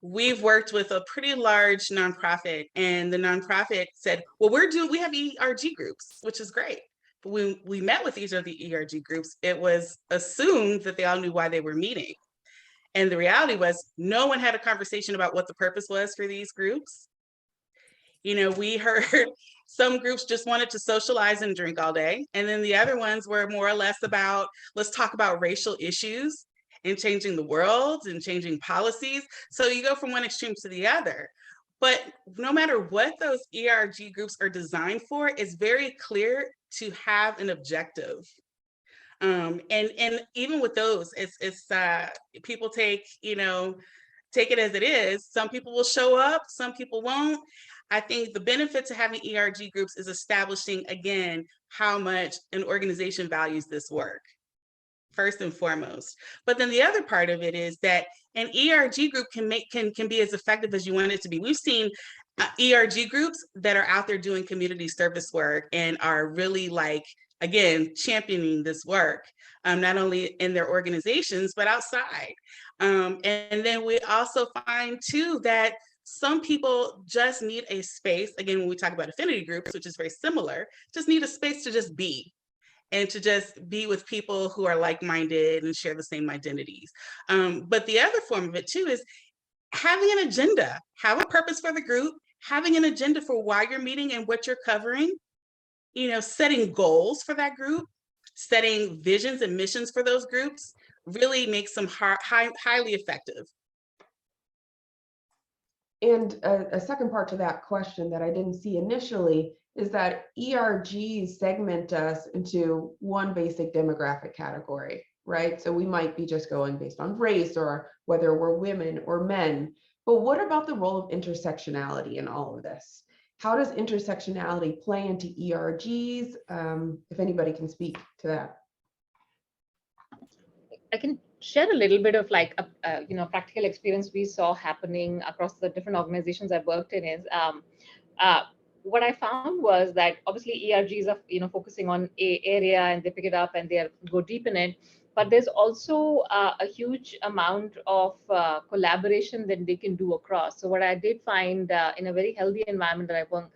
we've worked with a pretty large nonprofit, and the nonprofit said, well, we have ERG groups, which is great. But when we met with each of the ERG groups, it was assumed that they all knew why they were meeting. And the reality was no one had a conversation about what the purpose was for these groups. We heard some groups just wanted to socialize and drink all day. And then the other ones were more or less about, let's talk about racial issues and changing the world and changing policies. So you go from one extreme to the other. But no matter what those ERG groups are designed for, it's very clear to have an objective. And even with those, it's people take it as it is. Some people will show up, some people won't. I think the benefit to having ERG groups is establishing, again, how much an organization values this work, first and foremost. But then the other part of it is that an ERG group can be as effective as you want it to be. We've seen ERG groups that are out there doing community service work and are really again, championing this work, not only in their organizations, but outside. And then we also find too that some people just need a space, again, when we talk about affinity groups, which is very similar, just need a space to just be, and to just be with people who are like-minded and share the same identities. But the other form of it too is having an agenda, have a purpose for the group, having an agenda for why you're meeting and what you're covering, setting goals for that group, setting visions and missions for those groups really makes them highly effective. And a second part to that question that I didn't see initially is that ERGs segment us into one basic demographic category, right? So we might be just going based on race or whether we're women or men. But what about the role of intersectionality in all of this? How does intersectionality play into ERGs? If anybody can speak to that. I can share a little bit of practical experience we saw happening across the different organizations I've worked in is what I found was that obviously ERGs are focusing on a area and they pick it up and they go deep in it, but there's also a huge amount of collaboration that they can do across. So what I did find in a very healthy environment that I worked,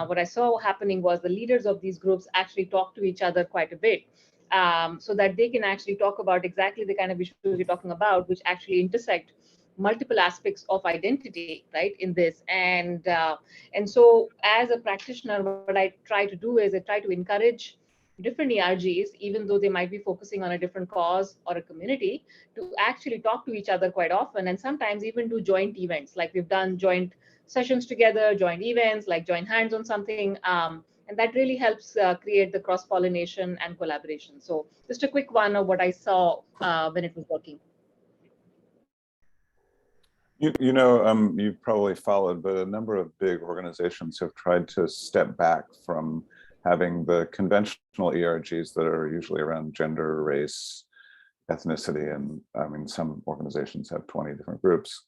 what I saw happening was the leaders of these groups actually talk to each other quite a bit, so that they can actually talk about exactly the kind of issues you're talking about, which actually intersect multiple aspects of identity, right, in this. And so as a practitioner, what I try to do is I try to encourage different ERGs, even though they might be focusing on a different cause or a community, to actually talk to each other quite often, and sometimes even do joint events. Like we've done joint sessions together, joint events, like join hands on something. And that really helps create the cross-pollination and collaboration. So just a quick one of what I saw when it was working. You've probably followed, but a number of big organizations have tried to step back from having the conventional ERGs that are usually around gender, race, ethnicity, and I mean, some organizations have 20 different groups,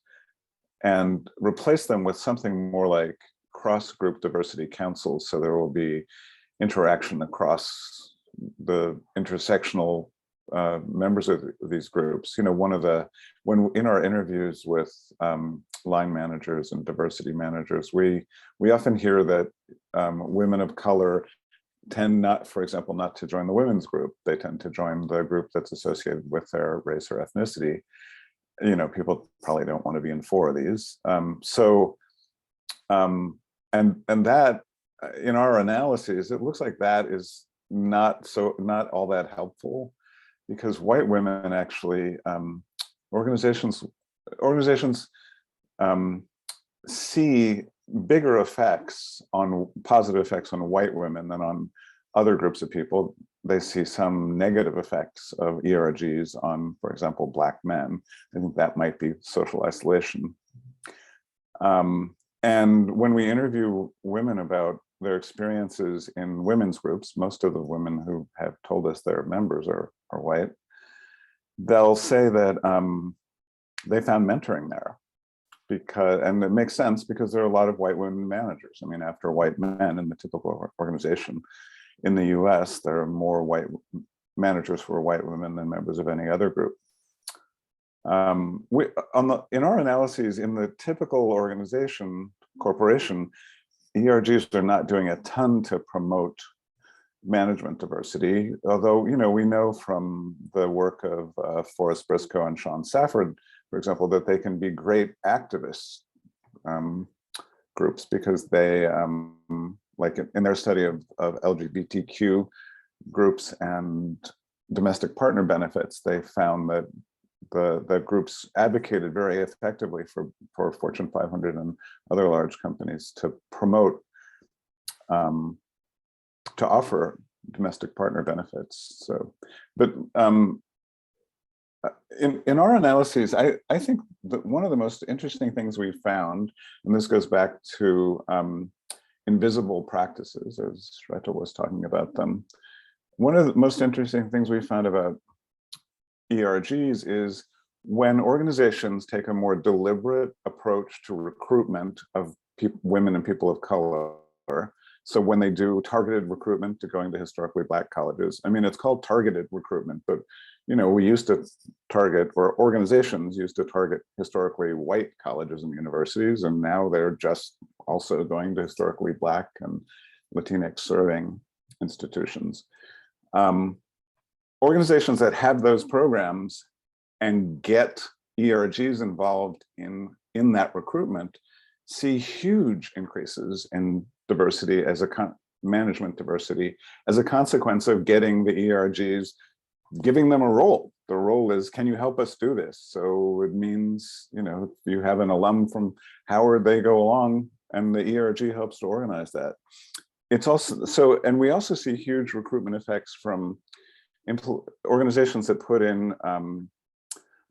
and replace them with something more like cross-group diversity councils. So there will be interaction across the intersectional members of these groups. When in our interviews with line managers and diversity managers, we often hear that women of color tend not, for example, not to join the women's group. They tend to join the group that's associated with their race or ethnicity. People probably don't want to be in four of these. And that, in our analyses, it looks like that is not all that helpful, because white women actually, organizations see bigger effects positive effects on white women than on other groups of people. They see some negative effects of ERGs on, for example, Black men. I think that might be social isolation. And when we interview women about their experiences in women's groups, most of the women who have told us their members are white, they'll say that they found mentoring there, and it makes sense because there are a lot of white women managers. I mean, after white men in the typical organization in the US, there are more white managers who are white women than members of any other group. In our analyses, in the typical corporation, ERGs are not doing a ton to promote management diversity, although we know from the work of Forrest Briscoe and Sean Safford, for example, that they can be great activist groups, because they, like in their study of LGBTQ groups and domestic partner benefits, they found that the groups advocated very effectively for Fortune 500 and other large companies to promote, to offer domestic partner benefits. So, but in our analyses, I think that one of the most interesting things we found, and this goes back to invisible practices, as Shweta was talking about them. One of the most interesting things we found about ERGs is when organizations take a more deliberate approach to recruitment of women and people of color. So when they do targeted recruitment to going to historically Black colleges, I mean, it's called targeted recruitment, but we used to target, or organizations used to target historically white colleges and universities, and now they're just also going to historically Black and Latinx serving institutions. Organizations that have those programs and get ERGs involved in that recruitment see huge increases in diversity management diversity as a consequence of getting the ERGs, giving them a role. The role is, can you help us do this? So it means, if you have an alum from Howard, they go along and the ERG helps to organize that. It's also, and we also see huge recruitment effects from organizations that put in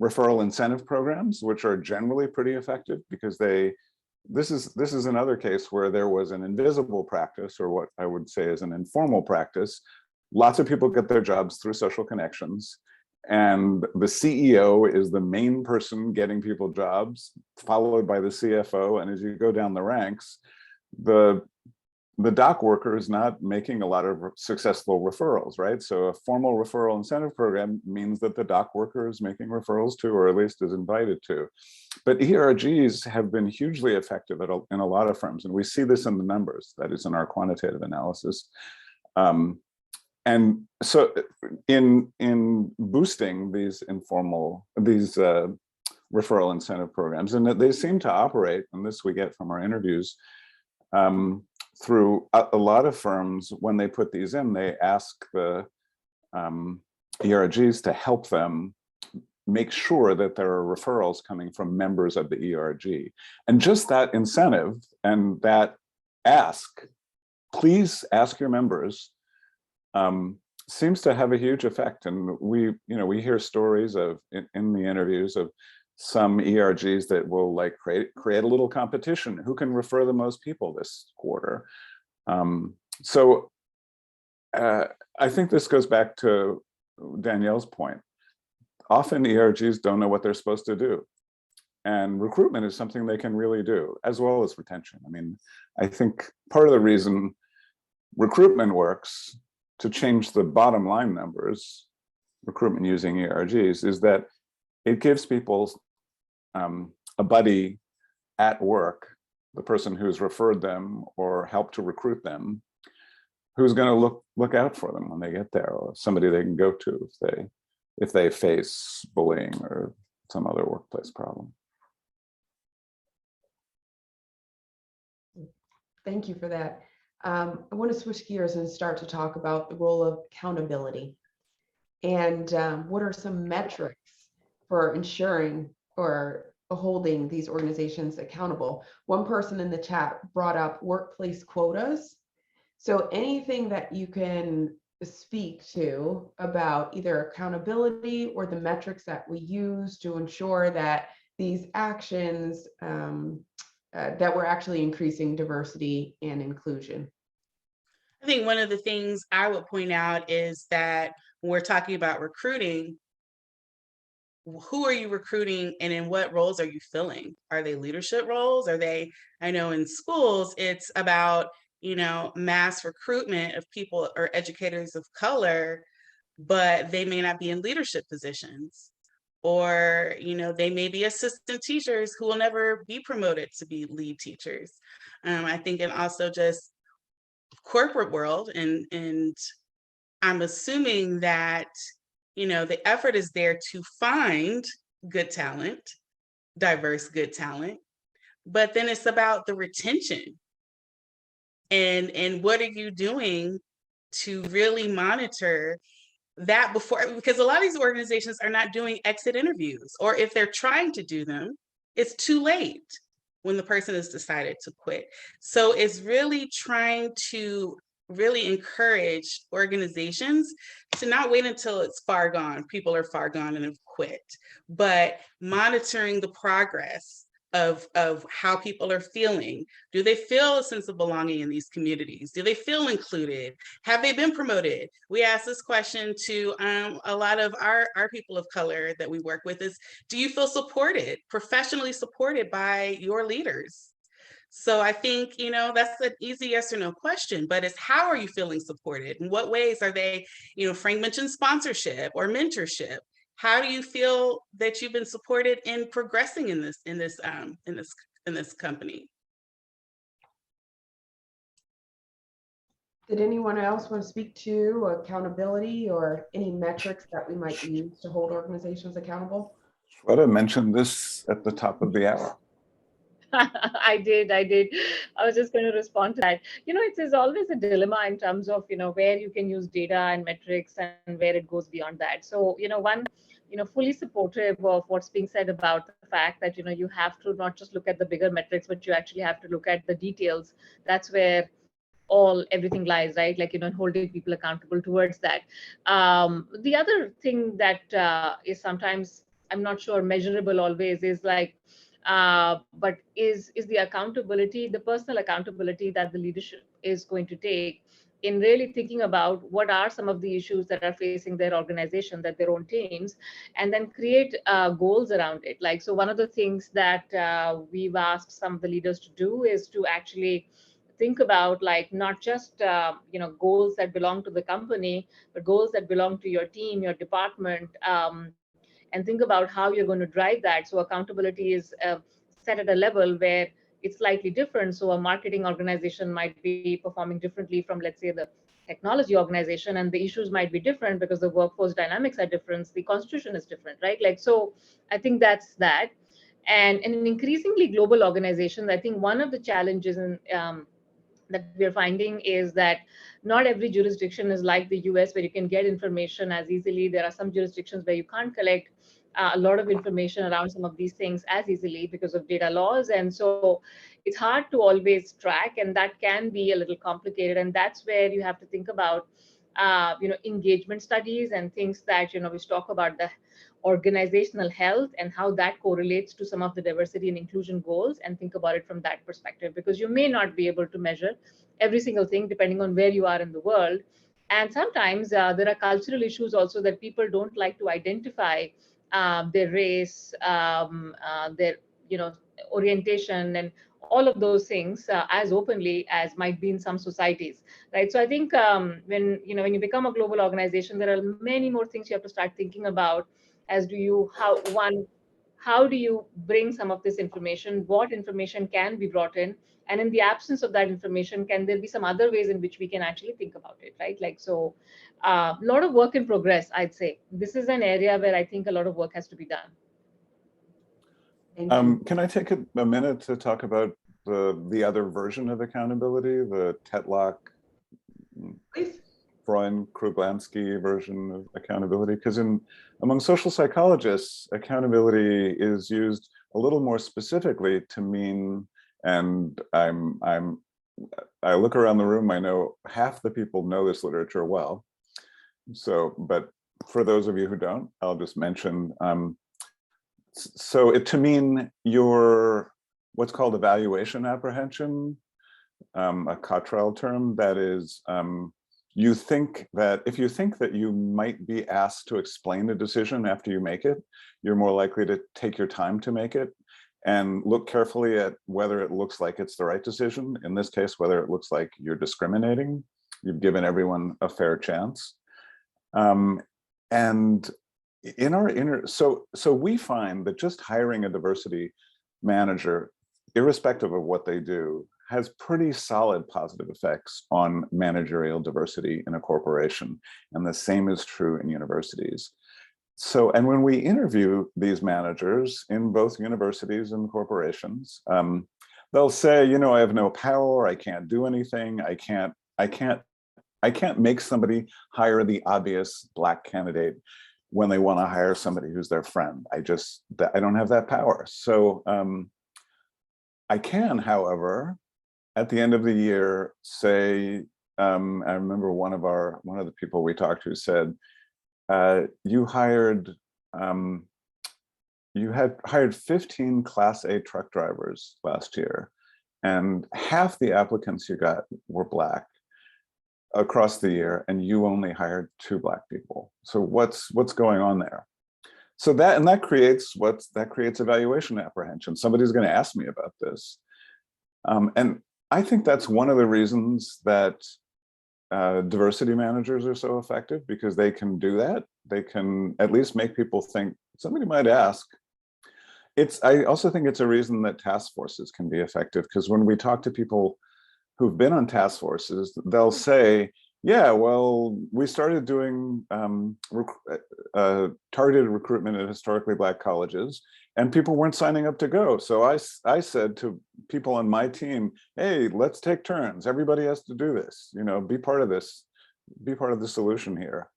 referral incentive programs, which are generally pretty effective, because this is another case where there was an invisible practice, or what I would say is an informal practice. Lots of people get their jobs through social connections, and the CEO is the main person getting people jobs, followed by the CFO. And as you go down the ranks, the the dock worker is not making a lot of successful referrals, right? So a formal referral incentive program means that the dock worker is making referrals to, or at least is invited to. But ERGs have been hugely effective in a lot of firms, and we see this in the numbers, that is in our quantitative analysis. And so in boosting these referral incentive programs, and they seem to operate, and this we get from our interviews, through a lot of firms. When they put these in, they ask the ERGs to help them make sure that there are referrals coming from members of the ERG. And just that incentive and that ask, please ask your members, seems to have a huge effect. And we hear stories of in the interviews of some ERGs that will like create a little competition. Who can refer the most people this quarter? So I think this goes back to Danielle's point. Often ERGs don't know what they're supposed to do. And recruitment is something they can really do, as well as retention. I mean, I think part of the reason recruitment works to change the bottom line numbers, recruitment using ERGs, is that it gives people a buddy at work, the person who's referred them or helped to recruit them, who's going to look out for them when they get there, or somebody they can go to if they face bullying or some other workplace problem. Thank you for that. I want to switch gears and start to talk about the role of accountability. And what are some metrics for ensuring or holding these organizations accountable? One person in the chat brought up workplace quotas. So anything that you can speak to about either accountability or the metrics that we use to ensure that these actions, that we're actually increasing diversity and inclusion. I think one of the things I would point out is that when we're talking about recruiting, who are you recruiting and in what roles are you filling? Are they leadership roles? Are they, I know in schools, it's about, mass recruitment of people or educators of color, but they may not be in leadership positions. Or, they may be assistant teachers who will never be promoted to be lead teachers. I think, and also just corporate world, and I'm assuming that the effort is there to find good talent, diverse good talent, but then it's about the retention and what are you doing to really monitor that before, because a lot of these organizations are not doing exit interviews, or if they're trying to do them, it's too late when the person has decided to quit. So it's really trying to really encourage organizations to not wait until it's far gone, people are far gone and have quit, but monitoring the progress of how people are feeling. Do they feel a sense of belonging in these communities? Do they feel included? Have they been promoted? We ask this question to a lot of our people of color that we work with is, do you feel supported, professionally supported by your leaders? So I think, that's an easy yes or no question, but it's how are you feeling supported? In what ways are they, Frank mentioned sponsorship or mentorship. How do you feel that you've been supported in progressing in this company? Did anyone else want to speak to accountability or any metrics that we might use to hold organizations accountable? Shweta mentioned this at the top of the hour. I did. I was just going to respond to that. It's always a dilemma in terms of, where you can use data and metrics and where it goes beyond that. So, fully supportive of what's being said about the fact that, you have to not just look at the bigger metrics, but you actually have to look at the details. That's where everything lies, right? Like, holding people accountable towards that. The other thing that is sometimes, I'm not sure, measurable always is like, but is the accountability, the personal accountability that the leadership is going to take in really thinking about what are some of the issues that are facing their organization, that their own teams, and then create goals around it. Like, so one of the things that we've asked some of the leaders to do is to actually think about like not just goals that belong to the company, but goals that belong to your team, your department, and think about how you're going to drive that. So accountability is set at a level where it's slightly different. So a marketing organization might be performing differently from, let's say, the technology organization, and the issues might be different because the workforce dynamics are different, the constitution is different, right? Like, so I think that's that. And in increasingly global organizations, I think one of the challenges that we're finding is that not every jurisdiction is like the US, where you can get information as easily. There are some jurisdictions where you can't collect a lot of information around some of these things as easily because of data laws. And so it's hard to always track, and that can be a little complicated. And that's where you have to think about engagement studies and things that, which talk about the organizational health and how that correlates to some of the diversity and inclusion goals, and think about it from that perspective, because you may not be able to measure every single thing depending on where you are in the world. And sometimes there are cultural issues also, that people don't like to identify their race, their orientation, and all of those things as openly as might be in some societies, right? So I think when you become a global organization, there are many more things you have to start thinking about. As do you how do you bring some of this information? What information can be brought in? And in the absence of that information, can there be some other ways in which we can actually think about it, right? Like, so a lot of work in progress, I'd say. This is an area where I think a lot of work has to be done. Thank you. Can I take a minute to talk about the other version of accountability, the Tetlock, Please. Freund, Kruglansky version of accountability? Because among social psychologists, accountability is used a little more specifically to mean, and I look around the room, I know half the people know this literature well. So, but for those of you who don't, I'll just mention, so to mean your what's called evaluation apprehension, a Cottrell term, that is, you think that if you think that you might be asked to explain a decision after you make it, you're more likely to take your time to make it and look carefully at whether it looks like it's the right decision. In this case, whether it looks like you're discriminating, you've given everyone a fair chance. And in our so we find that just hiring a diversity manager, irrespective of what they do, has pretty solid positive effects on managerial diversity in a corporation. And the same is true in universities. So, and when we interview these managers in both universities and corporations, they'll say, I have no power, I can't do anything, I can't make somebody hire the obvious Black candidate when they want to hire somebody who's their friend. I don't have that power. So I can, however, at the end of the year, say, I remember one of the people we talked to said, you had hired 15 Class A truck drivers last year, and half the applicants you got were Black across the year, and you only hired 2 Black people. So what's going on there? So that creates evaluation apprehension. Somebody's going to ask me about this, and I think that's one of the reasons that diversity managers are so effective, because they can do that. They can at least make people think somebody might ask. I also think it's a reason that task forces can be effective, because when we talk to people who've been on task forces, they'll say, yeah, well, we started doing targeted recruitment at historically Black colleges, and people weren't signing up to go. So I said to people on my team, hey, let's take turns. Everybody has to do this, be part of this, be part of the solution here.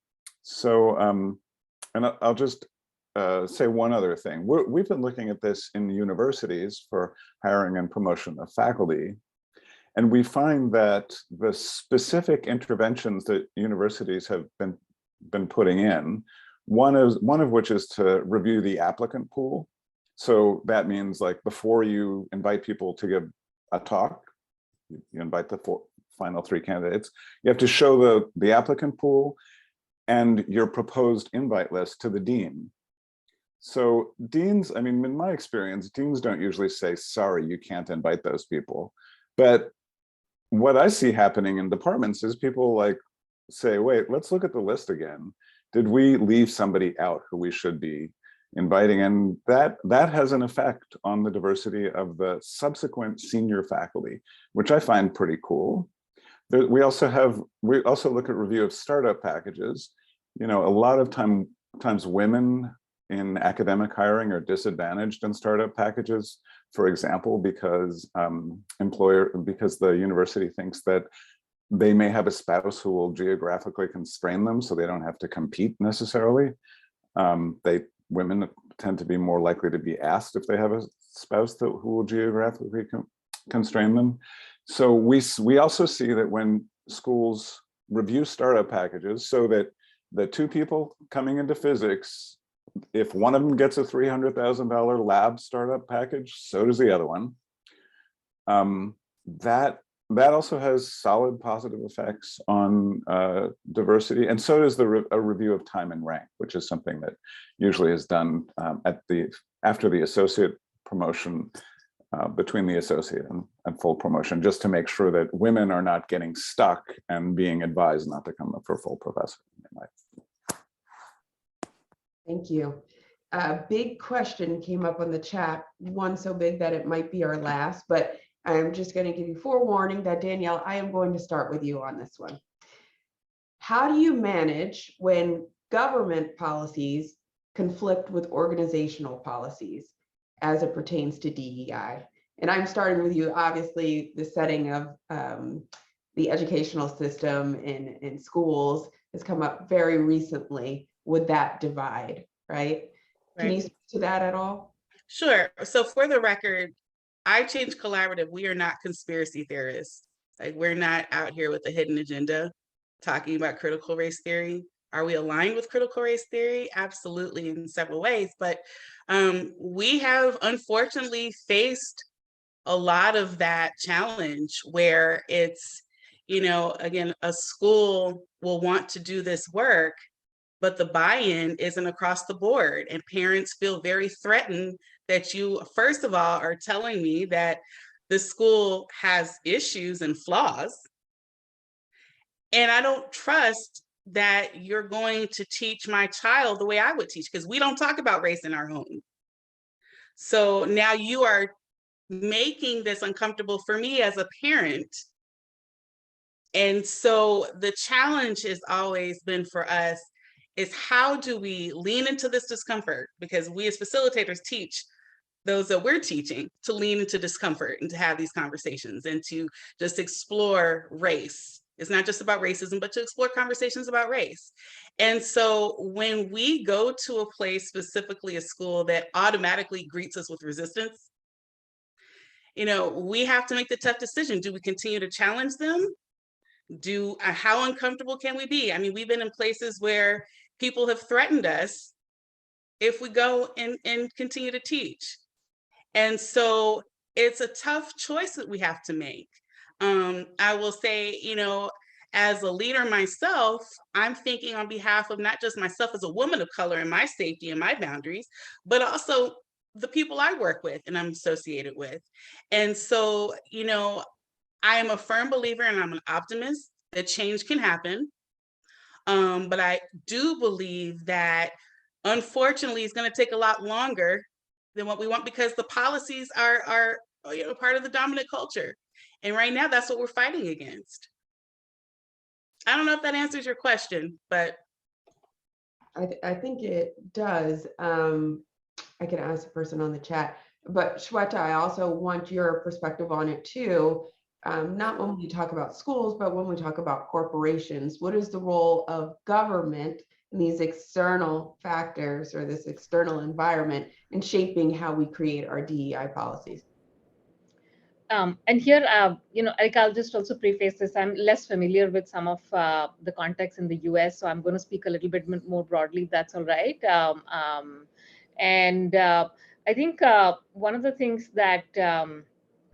So, and I'll just say one other thing. We've been looking at this in universities for hiring and promotion of faculty. And we find that the specific interventions that universities have been putting in, one of which is to review the applicant pool. So that means, like, before you invite people to give a talk, you invite the final 3 candidates, you have to show the applicant pool and your proposed invite list to the dean. So deans, I mean, in my experience, deans don't usually say, sorry, you can't invite those people. But what I see happening in departments is people like say, wait, let's look at the list again. Did we leave somebody out who we should be inviting? And that has an effect on the diversity of the subsequent senior faculty, which I find pretty cool. We also look at review of startup packages. You know, a lot of times women in academic hiring are disadvantaged in startup packages, for example, because the university thinks that they may have a spouse who will geographically constrain them, so they don't have to compete necessarily. Women tend to be more likely to be asked if they have a spouse who will geographically constrain them. So we also see that when schools review startup packages, so that the two people coming into physics, if one of them gets a $300,000 lab startup package, so does the other one. That also has solid positive effects on diversity, and so does a review of time and rank, which is something that usually is done after the associate promotion, between the associate and full promotion, just to make sure that women are not getting stuck and being advised not to come up for full professor. Thank you. A big question came up on the chat, one so big that it might be our last, but I'm just going to give you forewarning that, Danielle, I am going to start with you on this one. How do you manage when government policies conflict with organizational policies as it pertains to DEI? And I'm starting with you, obviously, the setting of the educational system in schools has come up very recently with that divide, right? Can you speak to that at all? Sure. So for the record, I Change Collaborative, we are not conspiracy theorists. Like, we're not out here with a hidden agenda talking about critical race theory. Are we aligned with critical race theory? Absolutely, in several ways. But we have unfortunately faced a lot of that challenge where it's, you know, again, a school will want to do this work, but the buy-in isn't across the board, and parents feel very threatened that you, first of all, are telling me that the school has issues and flaws, and I don't trust that you're going to teach my child the way I would teach, because we don't talk about race in our home. So now you are making this uncomfortable for me as a parent. And so the challenge has always been for us is, how do we lean into this discomfort? Because we as facilitators teach those that we're teaching to lean into discomfort and to have these conversations and to just explore race. It's not just about racism, but to explore conversations about race. And so when we go to a place, specifically a school, that automatically greets us with resistance, you know, we have to make the tough decision. Do we continue to challenge them? How uncomfortable can we be? I mean, we've been in places where people have threatened us if we go and continue to teach. And so it's a tough choice that we have to make. I will say, you know, as a leader myself, I'm thinking on behalf of not just myself as a woman of color and my safety and my boundaries, but also the people I work with and I'm associated with. And so, you know, I am a firm believer, and I'm an optimist, that change can happen. But I do believe that, unfortunately, it's going to take a lot longer than what we want, because the policies are you know, part of the dominant culture. And right now, that's what we're fighting against. I don't know if that answers your question, but. I think it does. I can ask the person on the chat, but Shweta, I also want your perspective on it too. Not when we talk about schools, but when we talk about corporations. What is the role of government in these external factors or this external environment in shaping how we create our DEI policies? And here, you know, Erika, I'll just also preface this. I'm less familiar with some of the context in the US, so I'm going to speak a little bit more broadly, if that's all right. I think one of the things that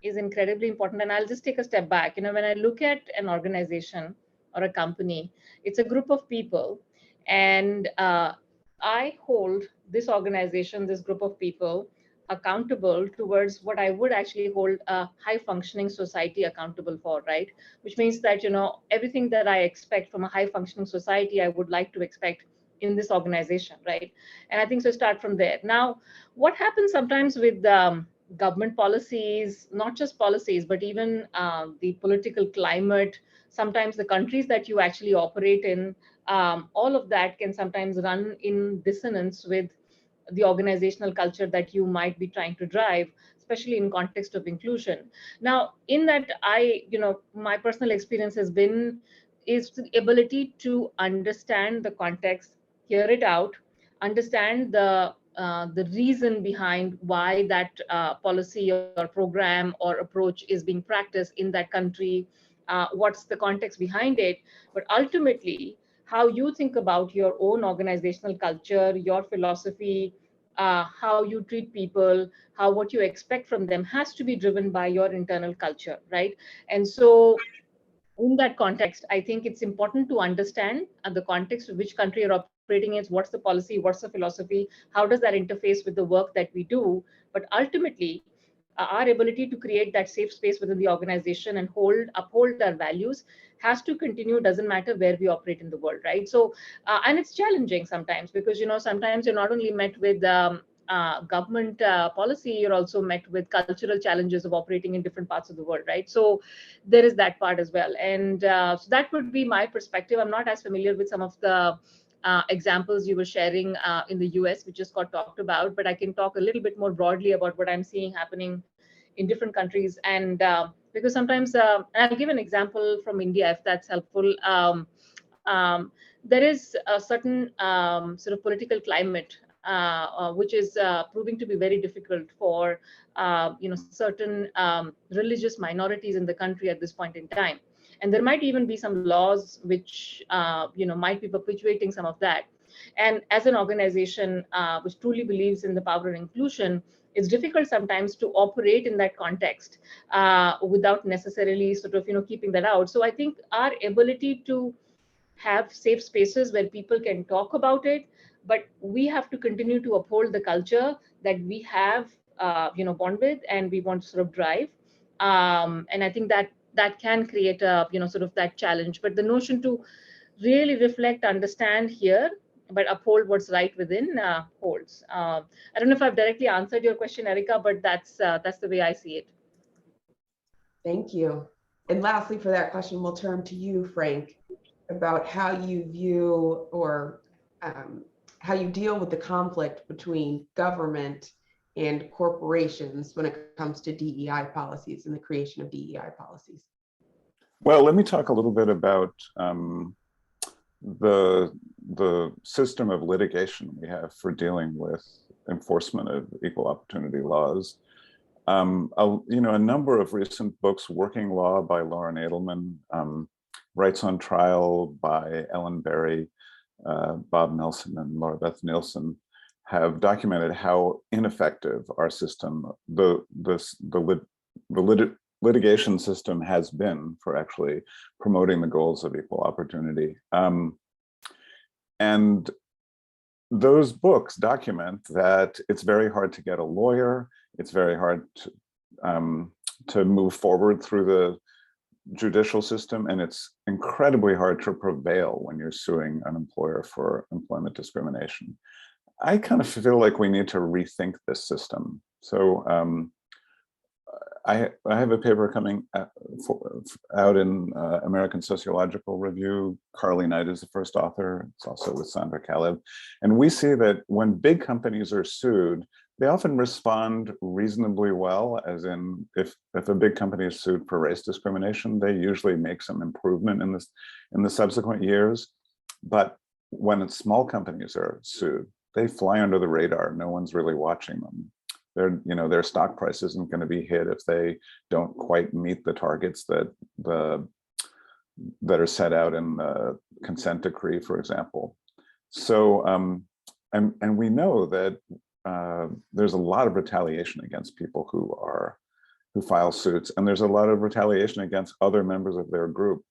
is incredibly important, and I'll just take a step back. You know, when I look at an organization or a company, it's a group of people, and I hold this organization, this group of people, accountable towards what I would actually hold a high functioning society accountable for, right? Which means that, everything that I expect from a high functioning society, I would like to expect in this organization, right? And I think so start from there. Now, what happens sometimes with government policies, not just policies, but even the political climate, sometimes the countries that you actually operate in, all of that can sometimes run in dissonance with the organizational culture that you might be trying to drive, especially in context of inclusion. Now, in that, my personal experience has been is the ability to understand the context, hear it out, understand the reason behind why that policy or program or approach is being practiced in that country, what's the context behind it, but ultimately how you think about your own organizational culture, your philosophy, how you treat people, how what you expect from them has to be driven by your internal culture, right? And so in that context, I think it's important to understand the context of which country you're operating in, what's the policy, what's the philosophy, how does that interface with the work that we do. But ultimately, our ability to create that safe space within the organization and uphold our values has to continue, doesn't matter where we operate in the world, right? So, and it's challenging sometimes because, sometimes you're not only met with government policy, you're also met with cultural challenges of operating in different parts of the world, right? So there is that part as well. And so that would be my perspective. I'm not as familiar with some of the examples you were sharing in the US, which just got talked about, but I can talk a little bit more broadly about what I'm seeing happening in different countries. And because sometimes, and I'll give an example from India, if that's helpful. There is a certain sort of political climate which is proving to be very difficult for certain religious minorities in the country at this point in time, and there might even be some laws which might be perpetuating some of that. And as an organization which truly believes in the power of inclusion, it's difficult sometimes to operate in that context without necessarily sort of keeping that out. So I think our ability to have safe spaces where people can talk about it, but we have to continue to uphold the culture that we have born with and we want to sort of drive. And I think that can create a sort of that challenge, but the notion to really reflect, understand, hear, but uphold what's right within holds. I don't know if I've directly answered your question, Erika, but that's the way I see it. Thank you. And lastly, for that question, we'll turn to you, Frank, about how you view or how you deal with the conflict between government and corporations when it comes to DEI policies and the creation of DEI policies. Well, let me talk a little bit about the system of litigation we have for dealing with enforcement of equal opportunity laws. A number of recent books, Working Law by Lauren Edelman, Rights on Trial by Ellen Berry, Bob Nelson, and Laura Beth Nielsen, have documented how ineffective our system, the litigation system, has been for actually promoting the goals of equal opportunity. And those books document that it's very hard to get a lawyer. It's very hard to move forward through the judicial system, and it's incredibly hard to prevail when you're suing an employer for employment discrimination. I kind of feel like we need to rethink this system. So I have a paper coming out in American Sociological Review. Carly Knight is the first author. It's also with Sandra Kalev. And we see that when big companies are sued, they often respond reasonably well, as in if a big company is sued for race discrimination, they usually make some improvement in the subsequent years. But when small companies are sued, they fly under the radar. No one's really watching them. Their stock price isn't going to be hit if they don't quite meet the targets that are set out in the consent decree, for example. So, and we know that there's a lot of retaliation against people who file suits, and there's a lot of retaliation against other members of their group.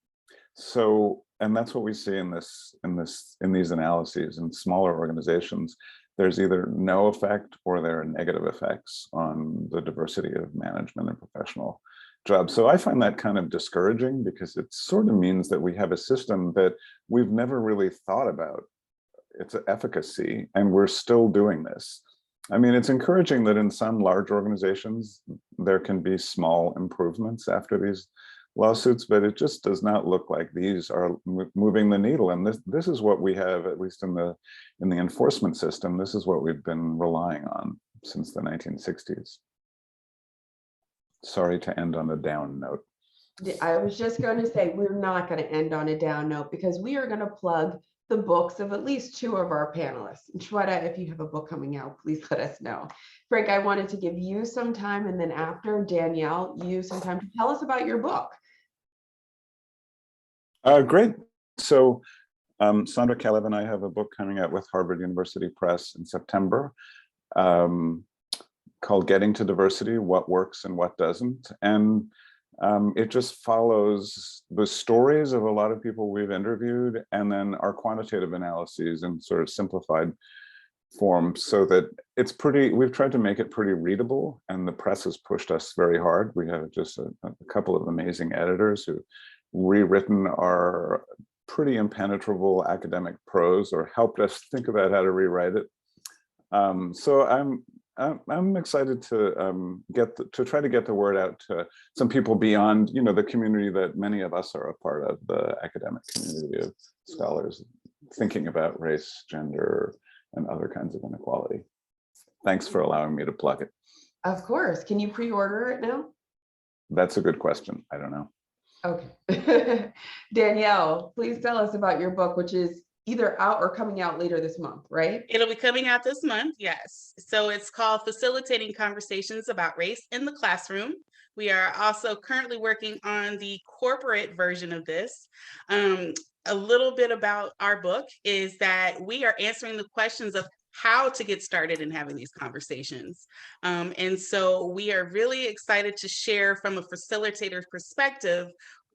So, and that's what we see in these analyses in smaller organizations. there's either no effect or there are negative effects on the diversity of management and professional jobs. So I find that kind of discouraging, because it sort of means that we have a system that we've never really thought about its efficacy, and we're still doing this. I mean, it's encouraging that in some large organizations, there can be small improvements after these lawsuits, but it just does not look like these are moving the needle. And this is what we have, at least in the enforcement system, this is what we've been relying on since the 1960s. Sorry to end on a down note. I was just going to say, we're not going to end on a down note, because we are going to plug the books of at least two of our panelists. And Shweta, if you have a book coming out, please let us know. Frank, I wanted to give you some time, and then after, Danielle, you some time to tell us about your book. Great. So Sandra Kalev and I have a book coming out with Harvard University Press in September, called Getting to Diversity: What Works and What Doesn't. And it just follows the stories of a lot of people we've interviewed, and then our quantitative analyses in sort of simplified form, so that it's we've tried to make it pretty readable, and the press has pushed us very hard. We have just a couple of amazing editors who rewritten our pretty impenetrable academic prose, or helped us think about how to rewrite it. So I'm excited to try to get the word out to some people beyond, the community that many of us are a part of, the academic community of scholars thinking about race, gender, and other kinds of inequality. Thanks for allowing me to plug it. Of course. Can you pre-order it now? That's a good question. I don't know. Okay. Danielle, please tell us about your book, which is either out or coming out later this month, right? It'll be coming out this month, yes. So it's called Facilitating Conversations About Race in the Classroom. We are also currently working on the corporate version of this. A little bit about our book is that we are answering the questions of how to get started in having these conversations. And so we are really excited to share from a facilitator's perspective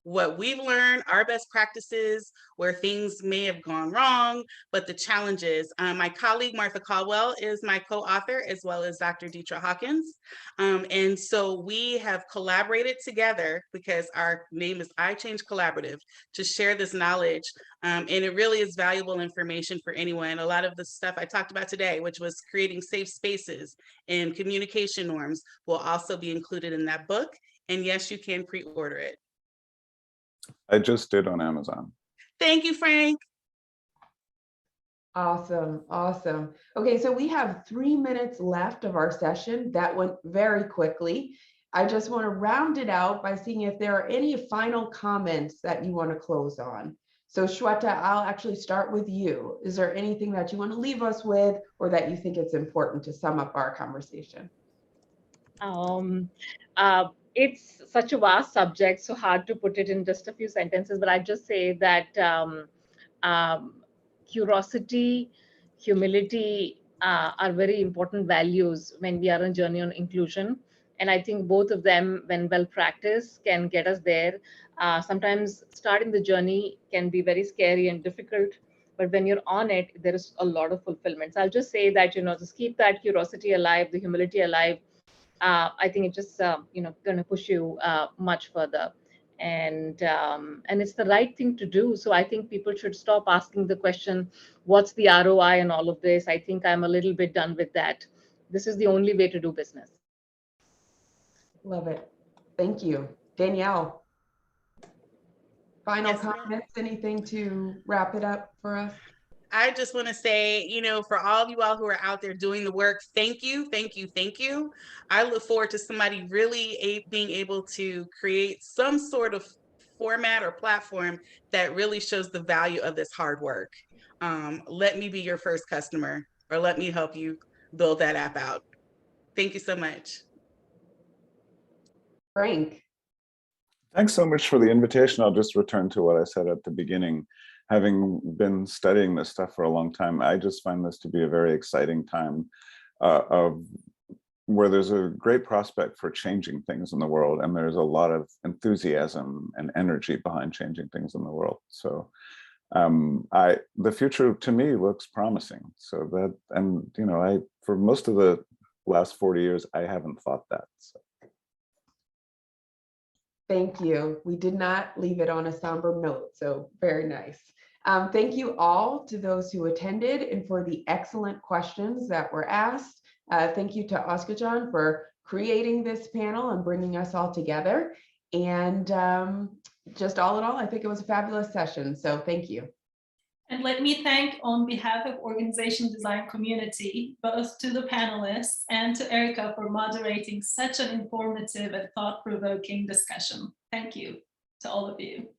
what we've learned, our best practices, where things may have gone wrong, but the challenges. My colleague, Martha Caldwell, is my co-author, as well as Dr. Deetra Hawkins. And so we have collaborated together, because our name is I Change Collaborative, to share this knowledge. And it really is valuable information for anyone. A lot of the stuff I talked about today, which was creating safe spaces and communication norms, will also be included in that book. And yes, you can pre-order it. I just did on Amazon. Thank you, Frank. Awesome. Awesome. Okay, so we have 3 minutes left of our session. That went very quickly. I just want to round it out by seeing if there are any final comments that you want to close on. So Shweta, I'll actually start with you. Is there anything that you want to leave us with, or that you think it's important to sum up our conversation? It's such a vast subject, so hard to put it in just a few sentences, but I'd just say that curiosity, humility are very important values when we are on a journey on inclusion. And I think both of them, when well practiced, can get us there. Sometimes starting the journey can be very scary and difficult, but when you're on it, there is a lot of fulfillment. So I'll just say that, just keep that curiosity alive, the humility alive. I think it just going to push you much further, and it's the right thing to do. So I think people should stop asking the question, what's the ROI and all of this? I think I'm a little bit done with that. This is the only way to do business. Love it. Thank you. Danielle, final Yes, ma'am. comments, anything to wrap it up for us? I just want to say, for all of you all who are out there doing the work, thank you, thank you, thank you. I look forward to somebody really being able to create some sort of format or platform that really shows the value of this hard work. Let me be your first customer, or let me help you build that app out. Thank you so much. Frank. Thanks so much for the invitation. I'll just return to what I said at the beginning. Having been studying this stuff for a long time, I just find this to be a very exciting time of where there's a great prospect for changing things in the world, and there's a lot of enthusiasm and energy behind changing things in the world. So The future to me looks promising. So that, and you know, for most of the last 40 years, I haven't thought that. So. Thank you. We did not leave it on a somber note, so very nice. Thank you all to those who attended and for the excellent questions that were asked. Thank you to Özgecan for creating this panel and bringing us all together. And just all in all, I think it was a fabulous session. So thank you. And let me thank, on behalf of organization design community, both to the panelists and to Erika for moderating such an informative and thought-provoking discussion. Thank you to all of you.